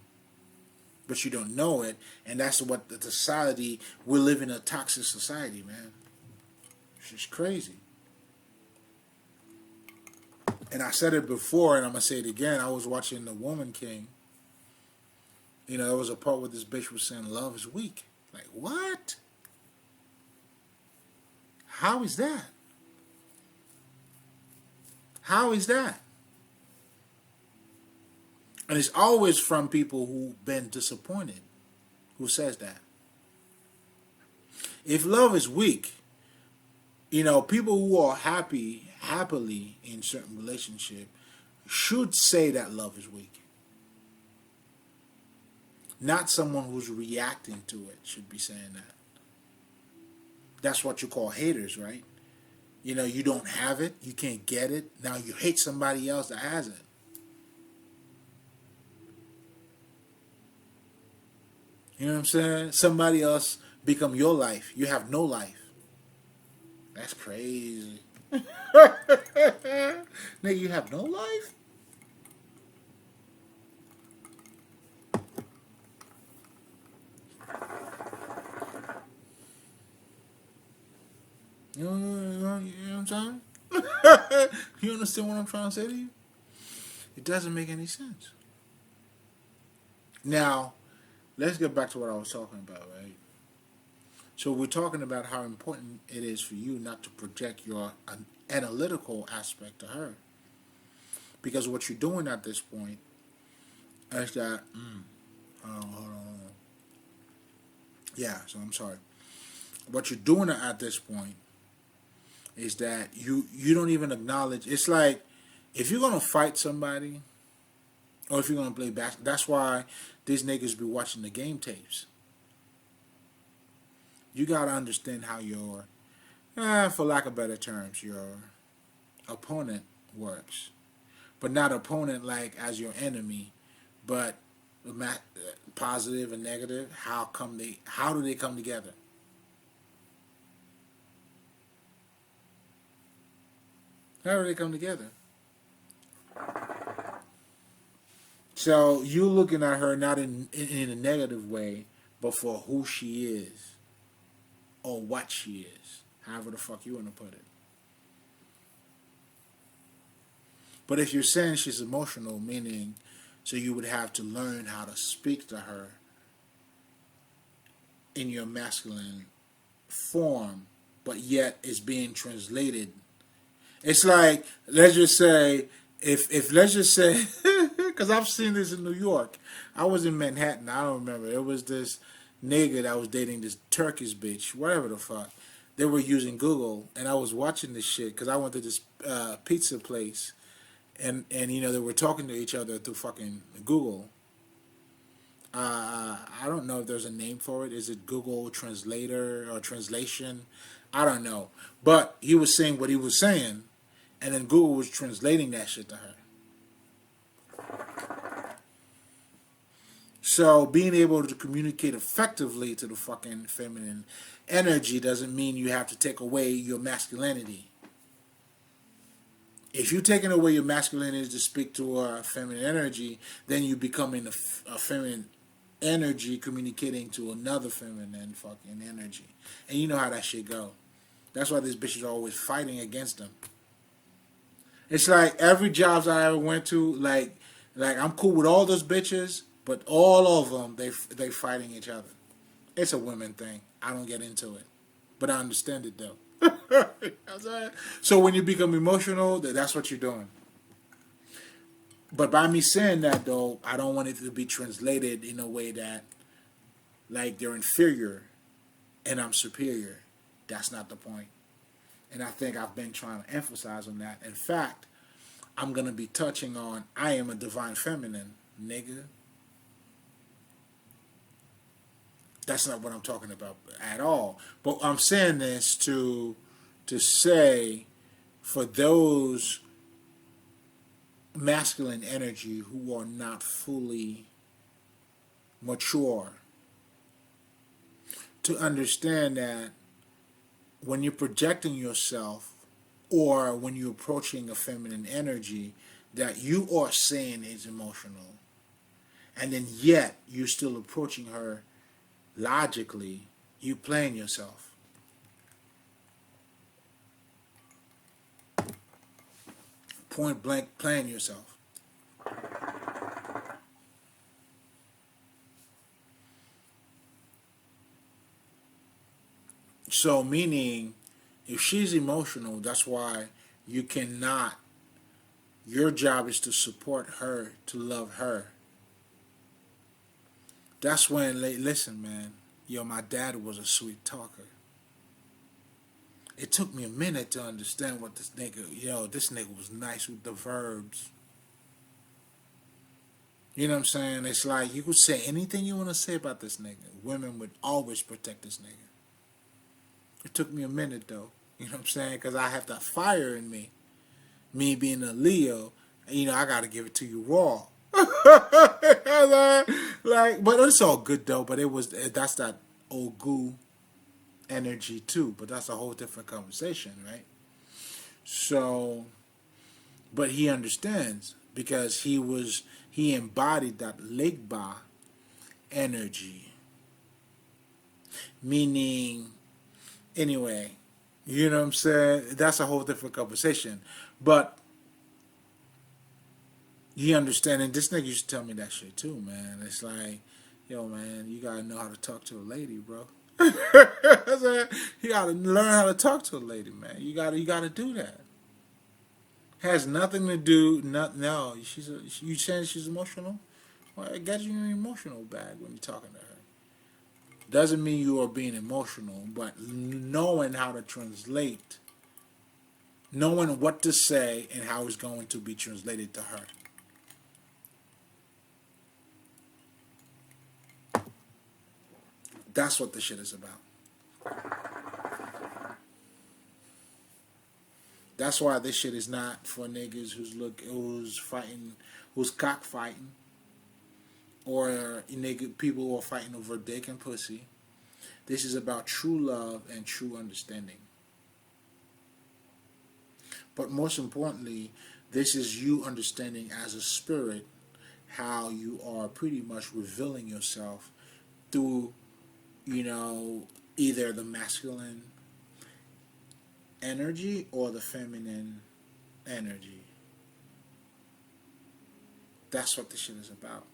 But you don't know it, and that's what the society, we live in a toxic society, man. It's just crazy. And I said it before, and I'm going to say it again. I was watching The Woman King. You know, there was a part where this bitch was saying love is weak. Like, what? How is that? How is that? And it's always from people who've been disappointed who says that. If love is weak, you know, people who are happily in certain relationship should say that love is weak. Not someone who's reacting to it should be saying that. That's what you call haters, right? You know, you don't have it, you can't get it. Now you hate somebody else that has it. You know what I'm saying? Somebody else become your life. You have no life. That's crazy. Nigga, you have no life? You know what I'm saying? You understand what I'm trying to say to you? It doesn't make any sense. Now, let's get back to what I was talking about, right? So we're talking about how important it is for you not to project your analytical aspect to her. Because what you're doing at this point is that... hold on. Yeah, so I'm sorry. What you're doing at this point is that you don't even acknowledge... It's like, if you're going to fight somebody, or if you're going to play basketball, that's why these niggas be watching the game tapes. You got to understand how your, for lack of better terms, your opponent works. But not opponent like as your enemy, but positive and negative. How do they come together? How do they come together? So you looking at her not in a negative way, but for who she is, or what she is, however the fuck you want to put it. But if you're saying she's emotional, meaning, so you would have to learn how to speak to her in your masculine form, but yet it's being translated. It's like, let's just say, if let's just say, because I've seen this in New York. I was in Manhattan. I don't remember. It was this nigga that was dating this Turkish bitch, whatever the fuck. They were using Google, and I was watching this shit because I went to this pizza place, and you know they were talking to each other through fucking Google. I don't know if there's a name for it. Is it Google Translator or translation? I don't know. But he was saying what he was saying, and then Google was translating that shit to her. So being able to communicate effectively to the fucking feminine energy doesn't mean you have to take away your masculinity. If you're taking away your masculinity to speak to a feminine energy, then you becoming a feminine energy communicating to another feminine fucking energy. And you know how that shit go. That's why these bitches are always fighting against them. It's like every jobs I ever went to, like I'm cool with all those bitches, but all of them they fighting each other. It's a women thing. I don't get into it, but I understand it though. So when you become emotional, that's what you're doing. But by me saying that though, I don't want it to be translated in a way that like they're inferior and I'm superior. That's not the point. And I think I've been trying to emphasize on that. In fact, I'm going to be touching on I am a divine feminine, nigga. That's not what I'm talking about at all. But I'm saying this to say for those masculine energy who are not fully mature to understand that when you're projecting yourself or when you're approaching a feminine energy that you are saying is emotional and then yet you're still approaching her logically, you playing yourself. Point blank playing yourself. So meaning if she's emotional, that's why you cannot, your job is to support her, to love her. That's when, listen man, yo, my dad was a sweet talker. It took me a minute to understand what this nigga was nice with the verbs. You know what I'm saying? It's like you could say anything you want to say about this nigga. Women would always protect this nigga. It took me a minute though. You know what I'm saying? Because I have that fire in me. Me being a Leo, I got to give it to you raw. But it's all good though. But that's that old goo energy too. But that's a whole different conversation, right? So, but he understands because he embodied that Legba energy, meaning anyway. You know what I'm saying? That's a whole different conversation. But you understand, and this nigga used to tell me that shit too, man. It's like, yo, man, you gotta know how to talk to a lady, bro. You gotta learn how to talk to a lady, man. You gotta do that. Has nothing to do. No, you saying she's emotional? Well, it gets you in an emotional bag when you're talking to her. Doesn't mean you are being emotional, but knowing how to translate, knowing what to say and how it's going to be translated to her. That's what the shit is about. That's why this shit is not for niggas who's fighting, who's cockfighting, or people who are fighting over dick and pussy. This is about true love and true understanding. But most importantly, this is you understanding as a spirit how you are pretty much revealing yourself through, either the masculine energy or the feminine energy. That's what this shit is about.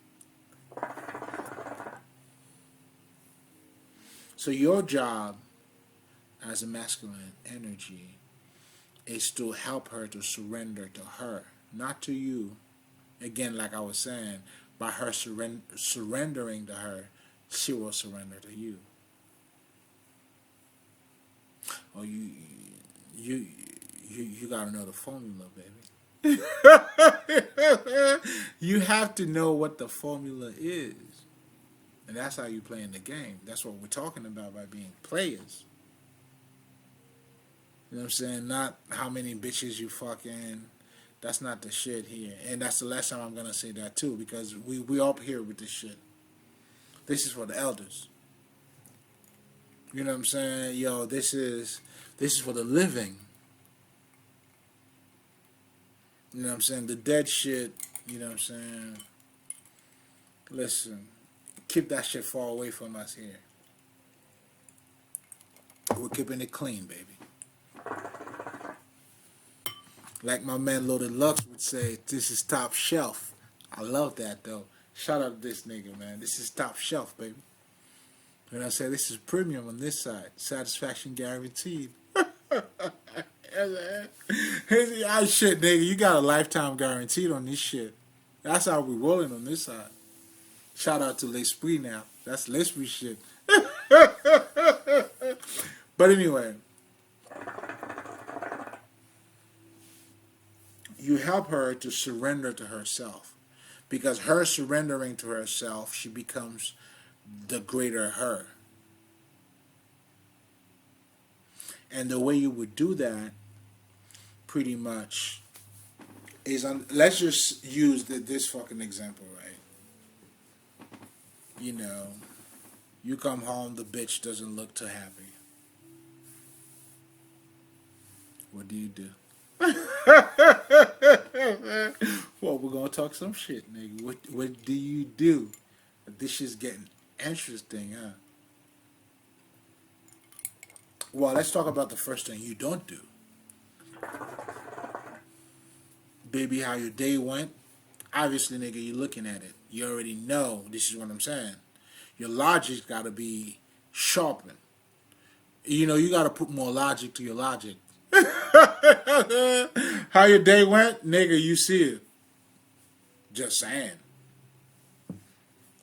So your job as a masculine energy is to help her to surrender to her, not to you. Again, like I was saying, by her surrendering to her, she will surrender to you. Oh, you gotta know the formula, baby. You have to know what the formula is. And that's how you play in the game. That's what we're talking about by being players. You know what I'm saying? Not how many bitches you fucking. That's not the shit here. And that's the last time I'm going to say that too, because we up here with this shit. This is for the elders. You know what I'm saying? Yo, this is for the living. You know what I'm saying? The dead shit, you know what I'm saying? Listen, keep that shit far away from us here. We're keeping it clean, baby. Like my man Loaded Lux would say, this is top shelf. I love that though. Shout out to this nigga, man. This is top shelf, baby. When I say this is premium on this side, satisfaction guaranteed. Shit, nigga, you got a lifetime guaranteed on this shit. That's how we rolling on this side. Shout out to L'Esprit now. That's L'Esprit shit. But anyway, you help her to surrender to herself. Because her surrendering to herself, she becomes the greater her. And the way you would do that, pretty much, is let's just use this fucking example, right? You know, you come home, the bitch doesn't look too happy. What do you do? Well, we're gonna talk some shit, nigga. What do you do? This shit's getting interesting, huh? Well, let's talk about the first thing you don't do. Baby, how your day went? Obviously, nigga, you're looking at it. You already know this is what I'm saying. Your logic's gotta be sharpened. You know, you gotta put more logic to your logic. How your day went? Nigga, you see it. Just saying.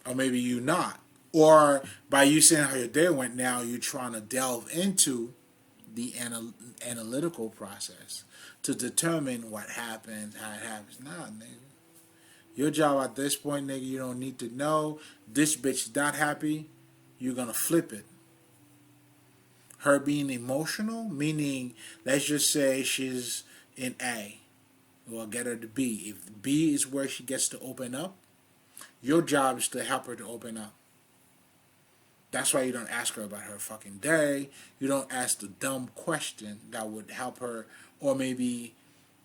Or maybe you not. Or by you saying how your day went, now you're trying to delve into the analytical process to determine what happens, how it happens. Nah, nigga. Your job at this point, nigga, you don't need to know. This bitch is not happy. You're going to flip it. Her being emotional, meaning, let's just say she's in A. Well, get her to B. If B is where she gets to open up, your job is to help her to open up. That's why you don't ask her about her fucking day. You don't ask the dumb question that would help her, or maybe,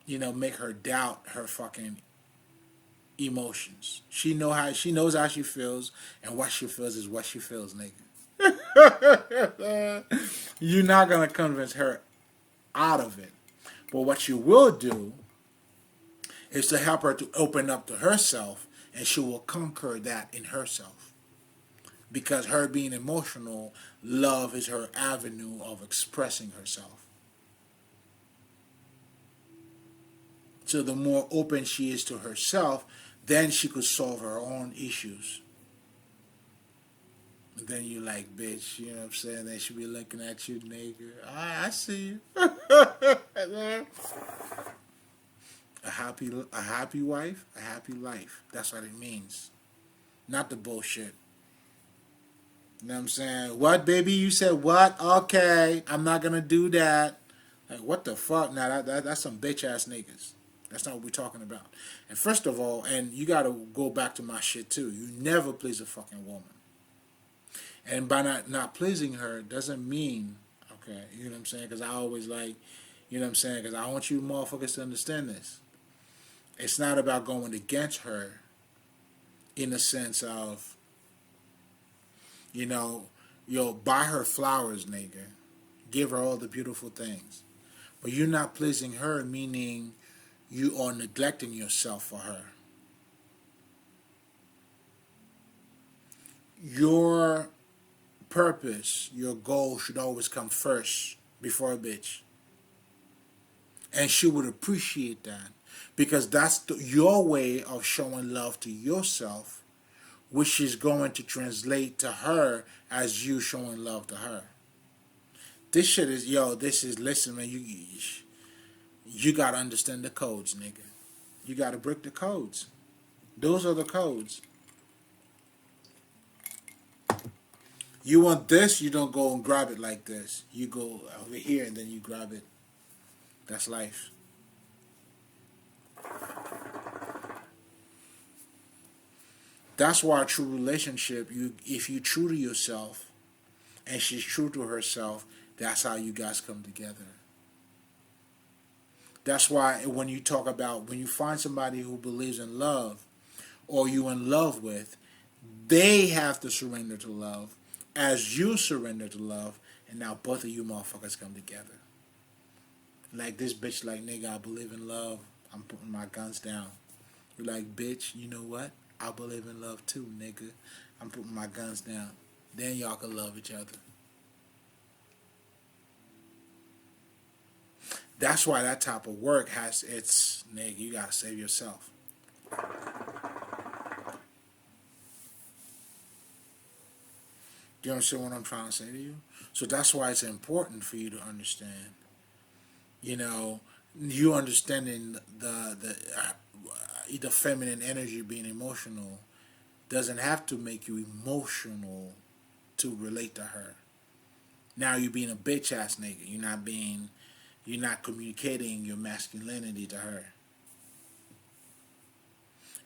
you know, make her doubt her fucking emotions. She knows how she feels, and what she feels is what she feels, nigga. You're not gonna convince her out of it. But what you will do is to help her to open up to herself, and she will conquer that in herself. Because her being emotional, love is her avenue of expressing herself. So the more open she is to herself, then she could solve her own issues. And then you like, bitch, you know what I'm saying? They should be looking at you, nigga. I see you. A happy wife, a happy life. That's what it means. Not the bullshit. You know what I'm saying? What, baby? You said what? Okay, I'm not gonna do that. Like, what the fuck? Now, that's some bitch-ass niggas. That's not what we're talking about. And first of all, and you gotta go back to my shit too, you never please a fucking woman. And by not pleasing her doesn't mean, okay, you know what I'm saying? Because I always like, you know what I'm saying? Because I want you motherfuckers to understand this. It's not about going against her in the sense of, you know, buy her flowers, nigga. Give her all the beautiful things. But you're not pleasing her, meaning you are neglecting yourself for her. Your purpose, your goal should always come first before a bitch. And she would appreciate that. Because that's your way of showing love to yourself, which is going to translate to her as you showing love to her. This shit is, listen, man, you got to understand the codes, nigga. You got to break the codes. Those are the codes. You want this, you don't go and grab it like this. You go over here and then you grab it. That's life. That's why a true relationship, if you're true to yourself and she's true to herself, that's how you guys come together. That's why when you talk about, when you find somebody who believes in love or you in love with, they have to surrender to love as you surrender to love, and now both of you motherfuckers come together. Like this bitch, like, nigga, I believe in love. I'm putting my guns down. You're like, bitch, you know what? I believe in love too, nigga. I'm putting my guns down. Then y'all can love each other. That's why that type of work has its, nigga, you gotta save yourself. Do you understand what I'm trying to say to you? So that's why it's important for you to understand. You know, you understanding the feminine energy being emotional doesn't have to make you emotional to relate to her. Now you're being a bitch ass nigga. You're not communicating your masculinity to her.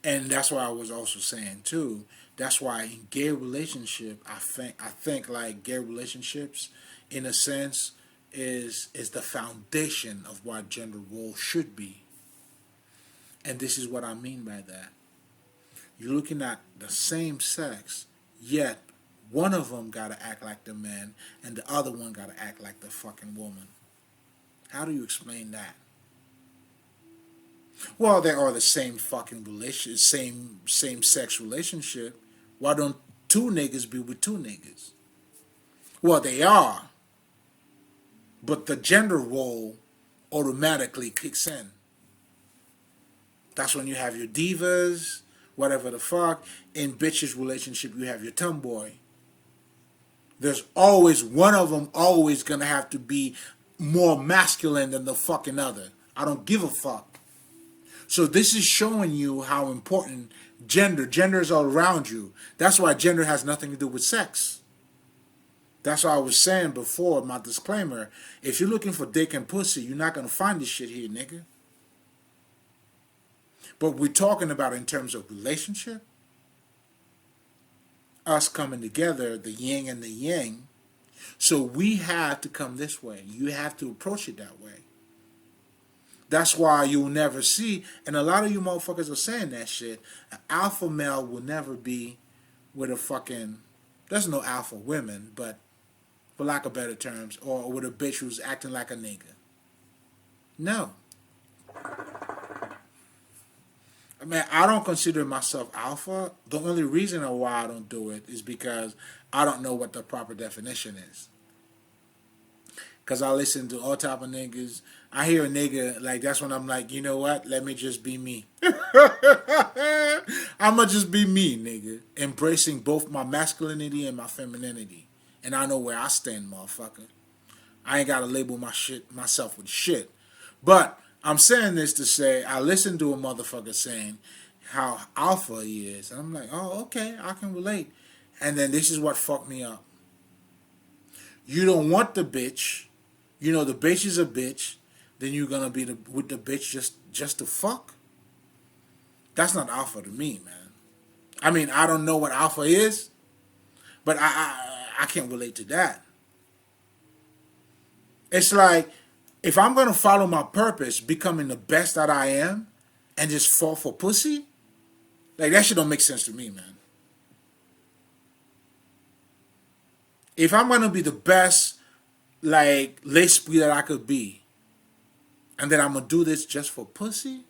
And that's why I was also saying too. That's why in gay relationship, I think like gay relationships, in a sense, is the foundation of what gender roles should be. And this is what I mean by that. You're looking at the same sex, yet one of them gotta act like the man, and the other one gotta act like the fucking woman. How do you explain that? Well, they are the same fucking relation, same sex relationship. Why don't two niggas be with two niggas? Well, they are, but the gender role automatically kicks in. That's when you have your divas, whatever the fuck. In bitches relationship, you have your tomboy. There's always one of them always gonna have to be more masculine than the fucking other. I don't give a fuck. So this is showing you how important gender is all around you. That's why gender has nothing to do with sex. That's what I was saying before, my disclaimer. If you're looking for dick and pussy, you're not going to find this shit here, nigga. But we're talking about in terms of relationship, us coming together, the yin and the yang. So we have to come this way. You have to approach it that way. That's why you'll never see, and a lot of you motherfuckers are saying that shit, an alpha male will never be with a fucking, there's no alpha women, but for lack of better terms, or with a bitch who's acting like a nigga. No. I mean, I don't consider myself alpha. The only reason why I don't do it is because I don't know what the proper definition is. Because I listen to all type of niggas. I hear a nigga, like, that's when I'm like, you know what? Let me just be me. I'ma just be me, nigga. Embracing both my masculinity and my femininity. And I know where I stand, motherfucker. I ain't gotta label myself with shit. But I'm saying this to say, I listened to a motherfucker saying how alpha he is. And I'm like, oh, okay, I can relate. And then this is what fucked me up. You don't want the bitch. You know the bitch is a bitch. Then you're gonna be with the bitch just to fuck. That's not alpha to me, man. I mean, I don't know what alpha is, but I can't relate to that. It's like, if I'm gonna follow my purpose, becoming the best that I am, and just fall for pussy, like, that shit don't make sense to me, man. If I'm gonna be the best, like, l'esprit that I could be, and then I'm gonna do this just for pussy?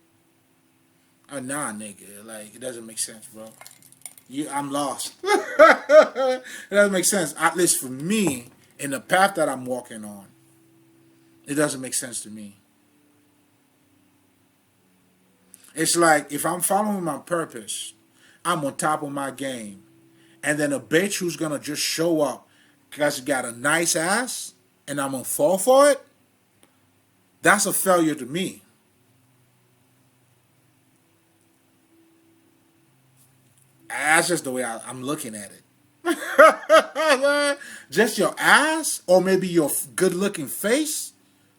Nah, nigga. Like, it doesn't make sense, bro. I'm lost. It doesn't make sense. At least for me, in the path that I'm walking on, it doesn't make sense to me. It's like, if I'm following my purpose, I'm on top of my game, and then a bitch who's gonna just show up because you got a nice ass, and I'm gonna fall for it, that's a failure to me. That's just the way I'm looking at it. Just your ass, or maybe your good-looking face,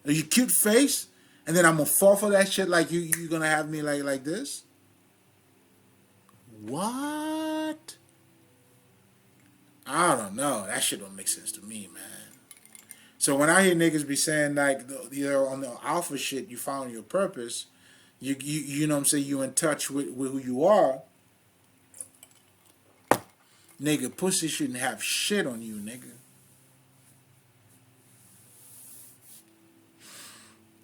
or your cute face, and then I'm gonna fall for that shit like you're gonna have me like this? What? I don't know. That shit don't make sense to me, man. So when I hear niggas be saying like, on the alpha shit, you found your purpose. You know what I'm saying? You in touch with who you are. Nigga, pussy shouldn't have shit on you, nigga.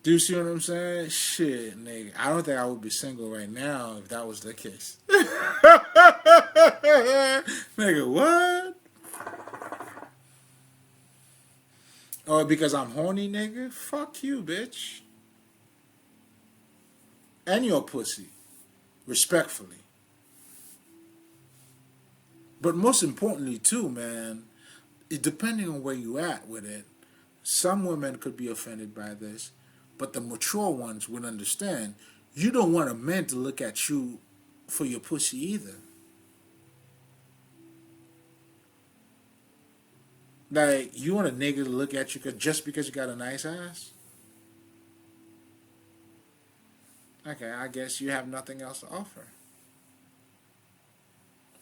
Do you see what I'm saying? Shit, nigga. I don't think I would be single right now if that was the case. Nigga, what? Oh, because I'm horny, nigga? Fuck you, bitch. And your pussy. Respectfully. But most importantly, too, man, depending on where you at with it, some women could be offended by this, but the mature ones would understand. You don't want a man to look at you for your pussy either. Like, you want a nigga to look at you just because you got a nice ass? Okay, I guess you have nothing else to offer.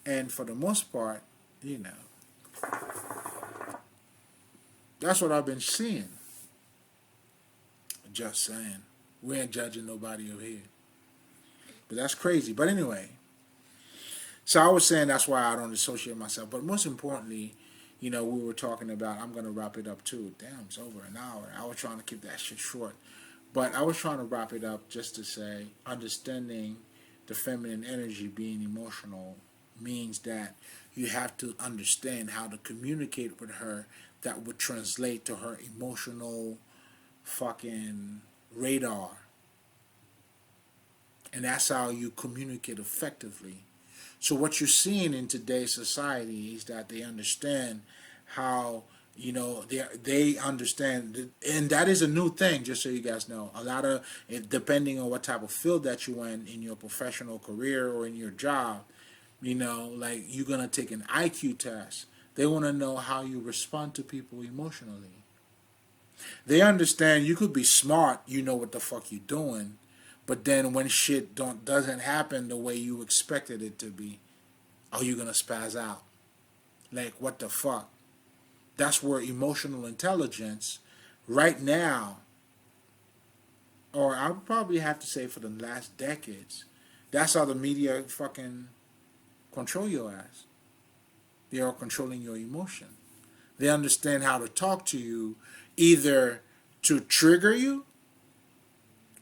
And for the most part, you know, that's what I've been seeing. Just saying. We ain't judging nobody over here. But that's crazy. But anyway, so I was saying that's why I don't associate myself. But most importantly, you know, we were talking about, I'm going to wrap it up too. Damn, it's over an hour. I was trying to keep that shit short. But I was trying to wrap it up just to say, understanding the feminine energy being emotional means that you have to understand how to communicate with her that would translate to her emotional fucking radar. And that's how you communicate effectively. So what you're seeing in today's society is that they understand how, you know, they understand, and that is a new thing, just so you guys know. A lot of, depending on what type of field that you're in your professional career or in your job, you know, like you're going to take an IQ test. They want to know how you respond to people emotionally. They understand you could be smart, you know what the fuck you're doing, but then when shit doesn't happen the way you expected it to be, are you going to spaz out? Like, what the fuck? That's where emotional intelligence, right now, or I would probably have to say for the last decades, that's how the media fucking control your ass. They are controlling your emotion. They understand how to talk to you, either to trigger you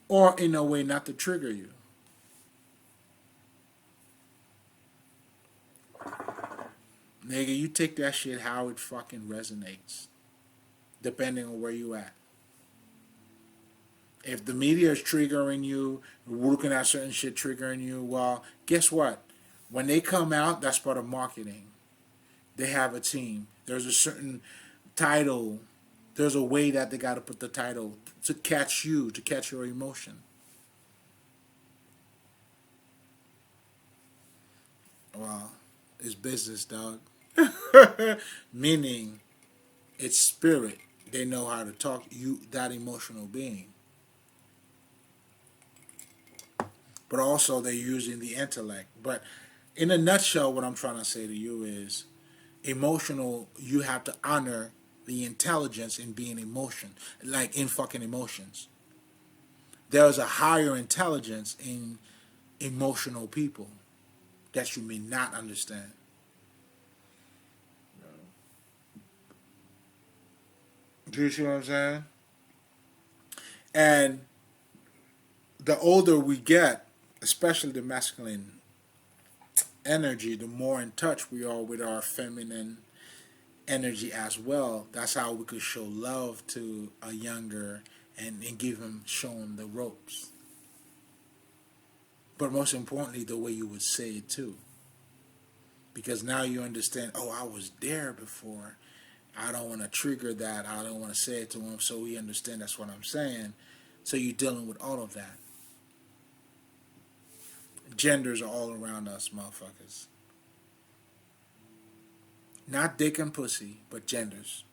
or in a way not to trigger you. Nigga, you take that shit how it fucking resonates, depending on where you at. If the media is triggering you, looking at certain shit triggering you, well, guess what? When they come out, that's part of marketing. They have a team. There's a certain title. There's a way that they got to put the title to catch you, to catch your emotion. Well, it's business, dog. Meaning, it's spirit. They know how to talk you, that emotional being. But also they're using the intellect. But in a nutshell, what I'm trying to say to you is, emotional, you have to honor the intelligence in being emotion, like in fucking emotions. There's a higher intelligence in emotional people that you may not understand. Do you see what I'm saying? And the older we get, especially the masculine energy, the more in touch we are with our feminine energy as well. That's how we could show love to a younger and give him, show him the ropes. But most importantly, the way you would say it too. Because now you understand, oh, I was there before. I don't want to trigger that. I don't want to say it to him, so he understands that's what I'm saying. So you're dealing with all of that. Genders are all around us, motherfuckers. Not dick and pussy, but genders.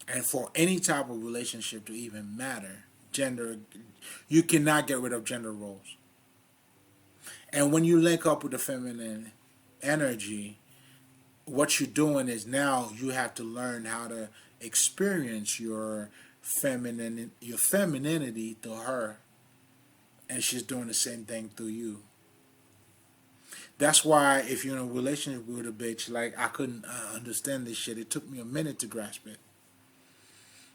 And for any type of relationship to even matter, gender, you cannot get rid of gender roles. And when you link up with the feminine energy, what you're doing is now you have to learn how to experience your femininity through her, and she's doing the same thing through you. That's why if you're in a relationship with a bitch, like I couldn't understand this shit. It took me a minute to grasp it.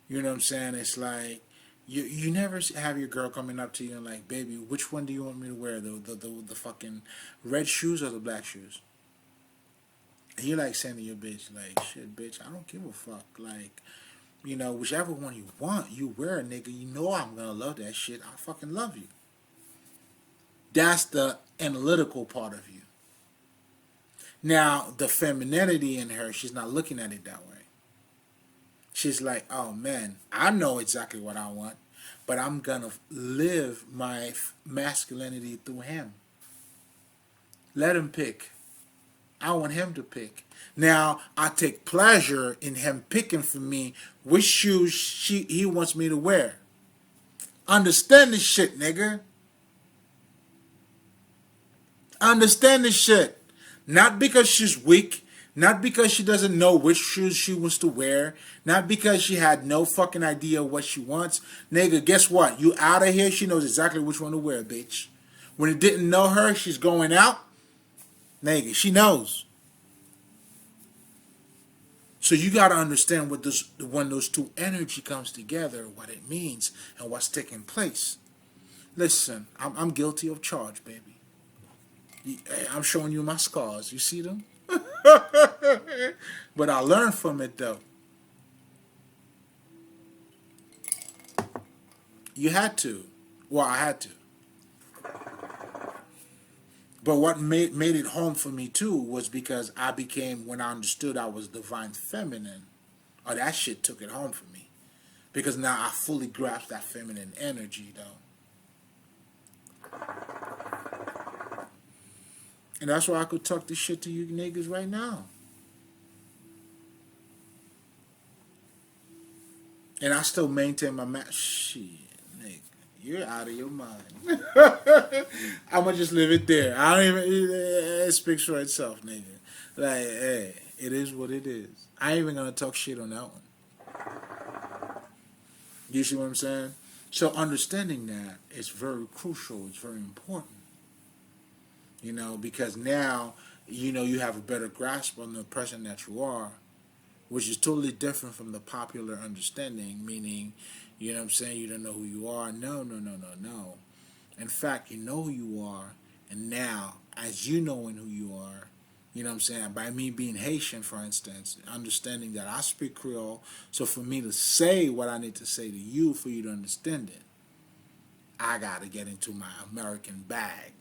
You know what I'm saying? It's like you never have your girl coming up to you and like, baby, which one do you want me to wear? The fucking red shoes or the black shoes? And you like saying to your bitch, like, shit, bitch, I don't give a fuck. Like, whichever one you want, you wear it, nigga. You know I'm gonna love that shit. I fucking love you. That's the analytical part of you. Now, the femininity in her, she's not looking at it that way. She's like, oh man, I know exactly what I want, but I'm gonna live my masculinity through him. Let him pick. I want him to pick. Now, I take pleasure in him picking for me which shoes he wants me to wear. Understand this shit, nigga. Understand this shit. Not because she's weak, not because she doesn't know which shoes she wants to wear, not because she had no fucking idea what she wants. Nigga, guess what? You out of here, she knows exactly which one to wear, bitch. When it didn't know her, she's going out. Nigga, she knows. So you got to understand when those two energy comes together, what it means and what's taking place. Listen, I'm guilty of charge, baby. I'm showing you my scars. You see them? But I learned from it, though. You had to. Well, I had to. But what made it home for me, too, was because I became, when I understood I was divine feminine, oh, that shit took it home for me. Because now I fully grasped that feminine energy, though. And that's why I could talk this shit to you niggas right now. And I still maintain my shit, nigga. You're out of your mind. I'ma just leave it there. I don't even. It speaks for itself, nigga. Like, hey, it is what it is. I ain't even gonna talk shit on that one. You see what I'm saying? So understanding that is very crucial. It's very important. Because now, you have a better grasp on the person that you are, which is totally different from the popular understanding, meaning, you know what I'm saying, you don't know who you are. No, no, no, no, no. In fact, you know who you are, and now, as you knowing who you are, you know what I'm saying, by me being Haitian, for instance, understanding that I speak Creole, so for me to say what I need to say to you, for you to understand it, I gotta get into my American bag.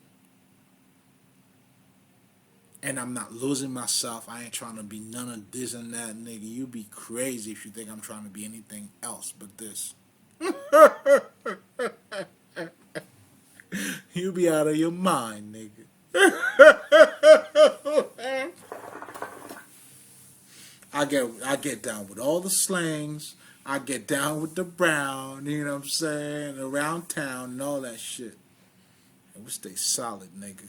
And I'm not losing myself. I ain't trying to be none of this and that, nigga. You be crazy if you think I'm trying to be anything else but this. You be out of your mind, nigga. I get down with all the slangs. I get down with the brown, you know what I'm saying, around town and all that shit. And we stay solid, nigga.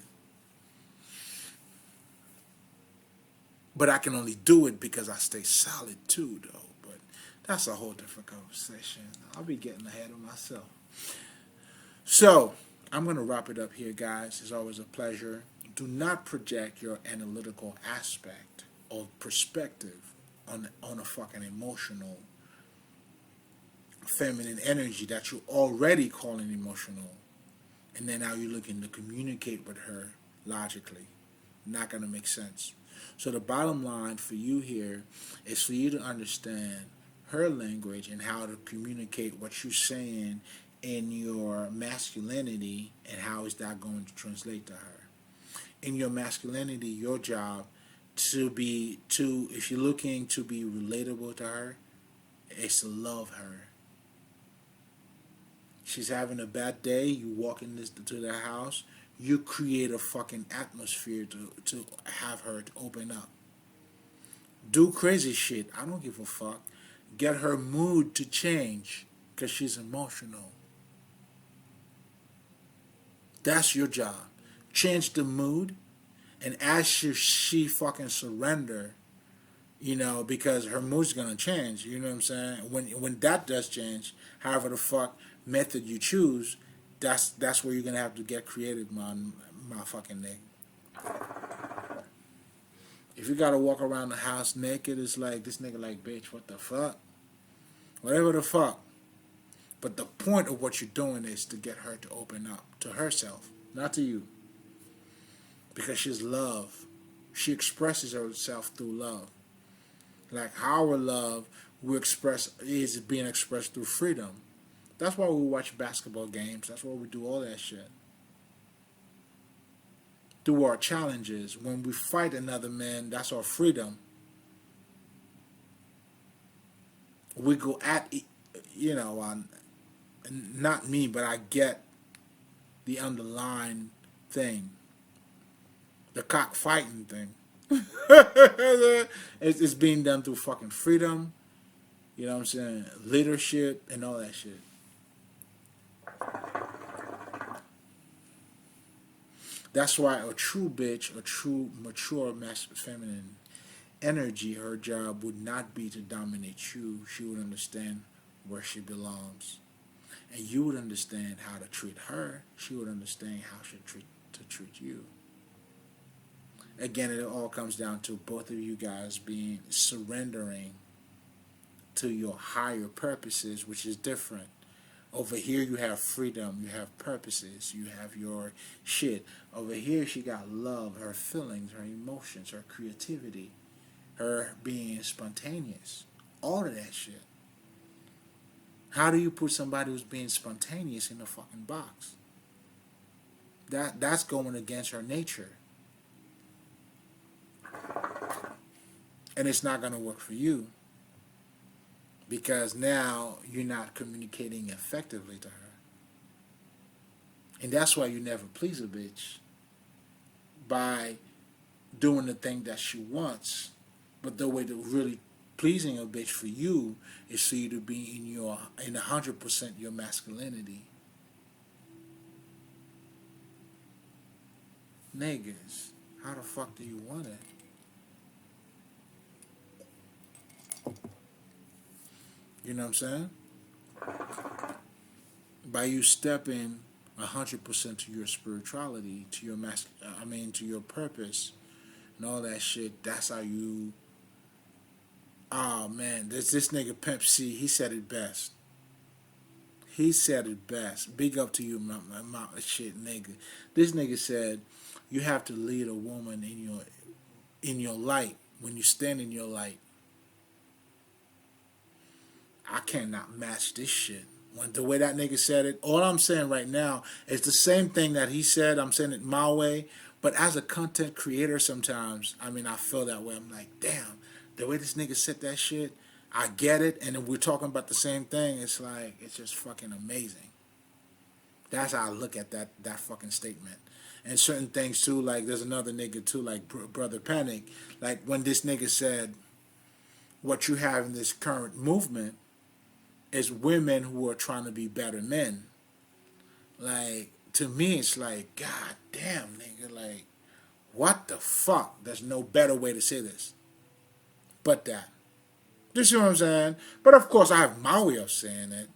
But I can only do it because I stay solid too, though. But that's a whole different conversation. I'll be getting ahead of myself. So, I'm going to wrap it up here, guys. It's always a pleasure. Do not project your analytical aspect or perspective on a fucking emotional, feminine energy that you're already calling emotional. And then now you're looking to communicate with her logically. Not going to make sense. So the bottom line for you here is for you to understand her language and how to communicate what you're saying in your masculinity and how is that going to translate to her. In your masculinity, your job if you're looking to be relatable to her, is to love her. She's having a bad day, you walk to the house, you create a fucking atmosphere to have her to open up. Do crazy shit. I don't give a fuck. Get her mood to change because she's emotional. That's your job. change the mood, and as she fucking surrender, because her mood's gonna change. You know what I'm saying? When that does change, however the fuck method you choose, that's where you're gonna have to get creative, my fucking nigga. If you gotta walk around the house naked, it's like this nigga like, bitch, what the fuck? Whatever the fuck. But the point of what you're doing is to get her to open up to herself, not to you. Because she's love. She expresses herself through love. Like our love is being expressed through freedom. That's why we watch basketball games. That's why we do all that shit. Through our challenges, when we fight another man, that's our freedom. We go at, not me, but I get the underlying thing, the cockfighting thing. It's being done through fucking freedom, you know what I'm saying, leadership, and all that shit. That's why a true bitch, a true mature feminine energy, her job would not be to dominate you. She would understand where she belongs. And you would understand how to treat her. She would understand how to treat you. Again, it all comes down to both of you guys surrendering to your higher purposes, which is different. Over here you have freedom, you have purposes, you have your shit. Over here she got love, her feelings, her emotions, her creativity, her being spontaneous. All of that shit. How do you put somebody who's being spontaneous in a fucking box? That's going against her nature. And it's not going to work for you. Because now you're not communicating effectively to her. And that's why you never please a bitch. By doing the thing that she wants. But the way to really pleasing a bitch for you is for you to be in 100% your masculinity. Niggas, how the fuck do you want it? You know what I'm saying? By you stepping 100% to your spirituality, to your to your purpose, and all that shit. That's how you. Oh man, this nigga Pimp C. He said it best. He said it best. Big up to you, my shit, nigga. This nigga said, you have to lead a woman in your light. When you stand in your light. I cannot match this shit. The way that nigga said it, all I'm saying right now is the same thing that he said. I'm saying it my way. But as a content creator sometimes, I feel that way. I'm like, damn, the way this nigga said that shit, I get it. And if we're talking about the same thing, it's like, it's just fucking amazing. That's how I look at that fucking statement. And certain things too, like there's another nigga too, like Brother Panic. Like when this nigga said, what you have in this current movement is women who are trying to be better men. Like, to me, it's like, God damn, nigga, like, what the fuck? There's no better way to say this. But that. You see what I'm saying? But of course, I have my way of saying it.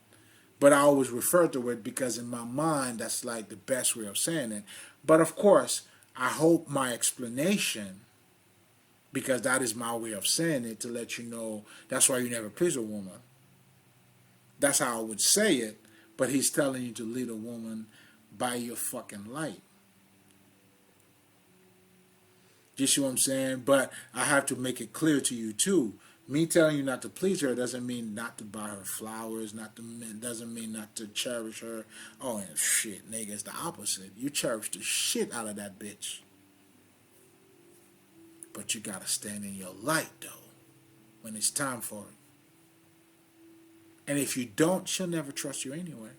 But I always refer to it because in my mind, that's like the best way of saying it. But of course, I hope my explanation, because that is my way of saying it, to let you know that's why you never please a woman. That's how I would say it, but he's telling you to lead a woman by your fucking light. You see what I'm saying? But I have to make it clear to you too. Me telling you not to please her doesn't mean not to buy her flowers, doesn't mean not to cherish her. Oh, and shit, nigga, it's the opposite. You cherish the shit out of that bitch. But you gotta stand in your light, though, when it's time for it. And if you don't, she'll never trust you anyway.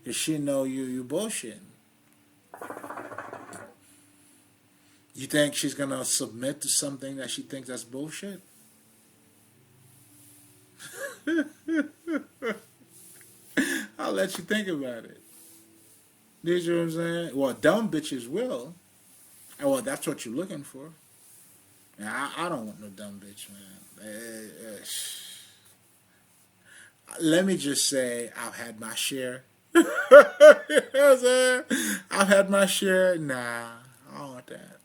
Because she know you bullshitting. You think she's going to submit to something that she thinks that's bullshit? I'll let you think about it. You see what I'm saying? Well, dumb bitches will. Well, that's what you're looking for. I don't want no dumb bitch, man. Let me just say, I've had my share. You know what I'm saying? I've had my share. Nah, I don't want that.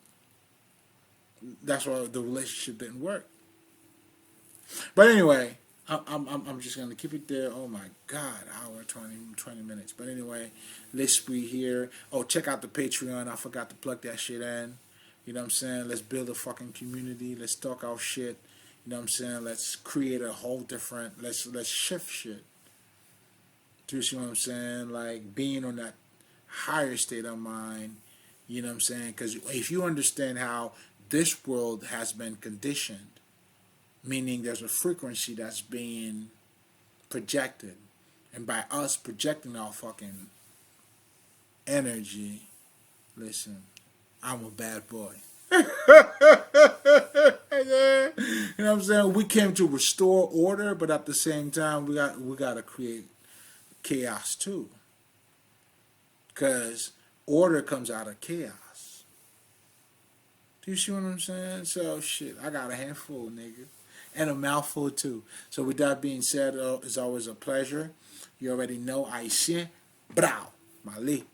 That's why the relationship didn't work. But anyway, I'm just going to keep it there. Oh my God, hour 20 minutes. But anyway, let's be here. Oh, check out the Patreon. I forgot to plug that shit in. You know what I'm saying? Let's build a fucking community. Let's talk our shit. You know what I'm saying? Let's create a whole different, let's shift shit. Do you see what I'm saying? Like being on that higher state of mind. You know what I'm saying? Because if you understand how this world has been conditioned, meaning there's a frequency that's being projected, and by us projecting our fucking energy, listen, I'm a bad boy. You know what I'm saying? We came to restore order, but at the same time, we got to create chaos too, because order comes out of chaos. Do you see what I'm saying? So shit, I got a handful, nigga, and a mouthful too. So with that being said, it's always a pleasure. You already know I see, brow, Mali.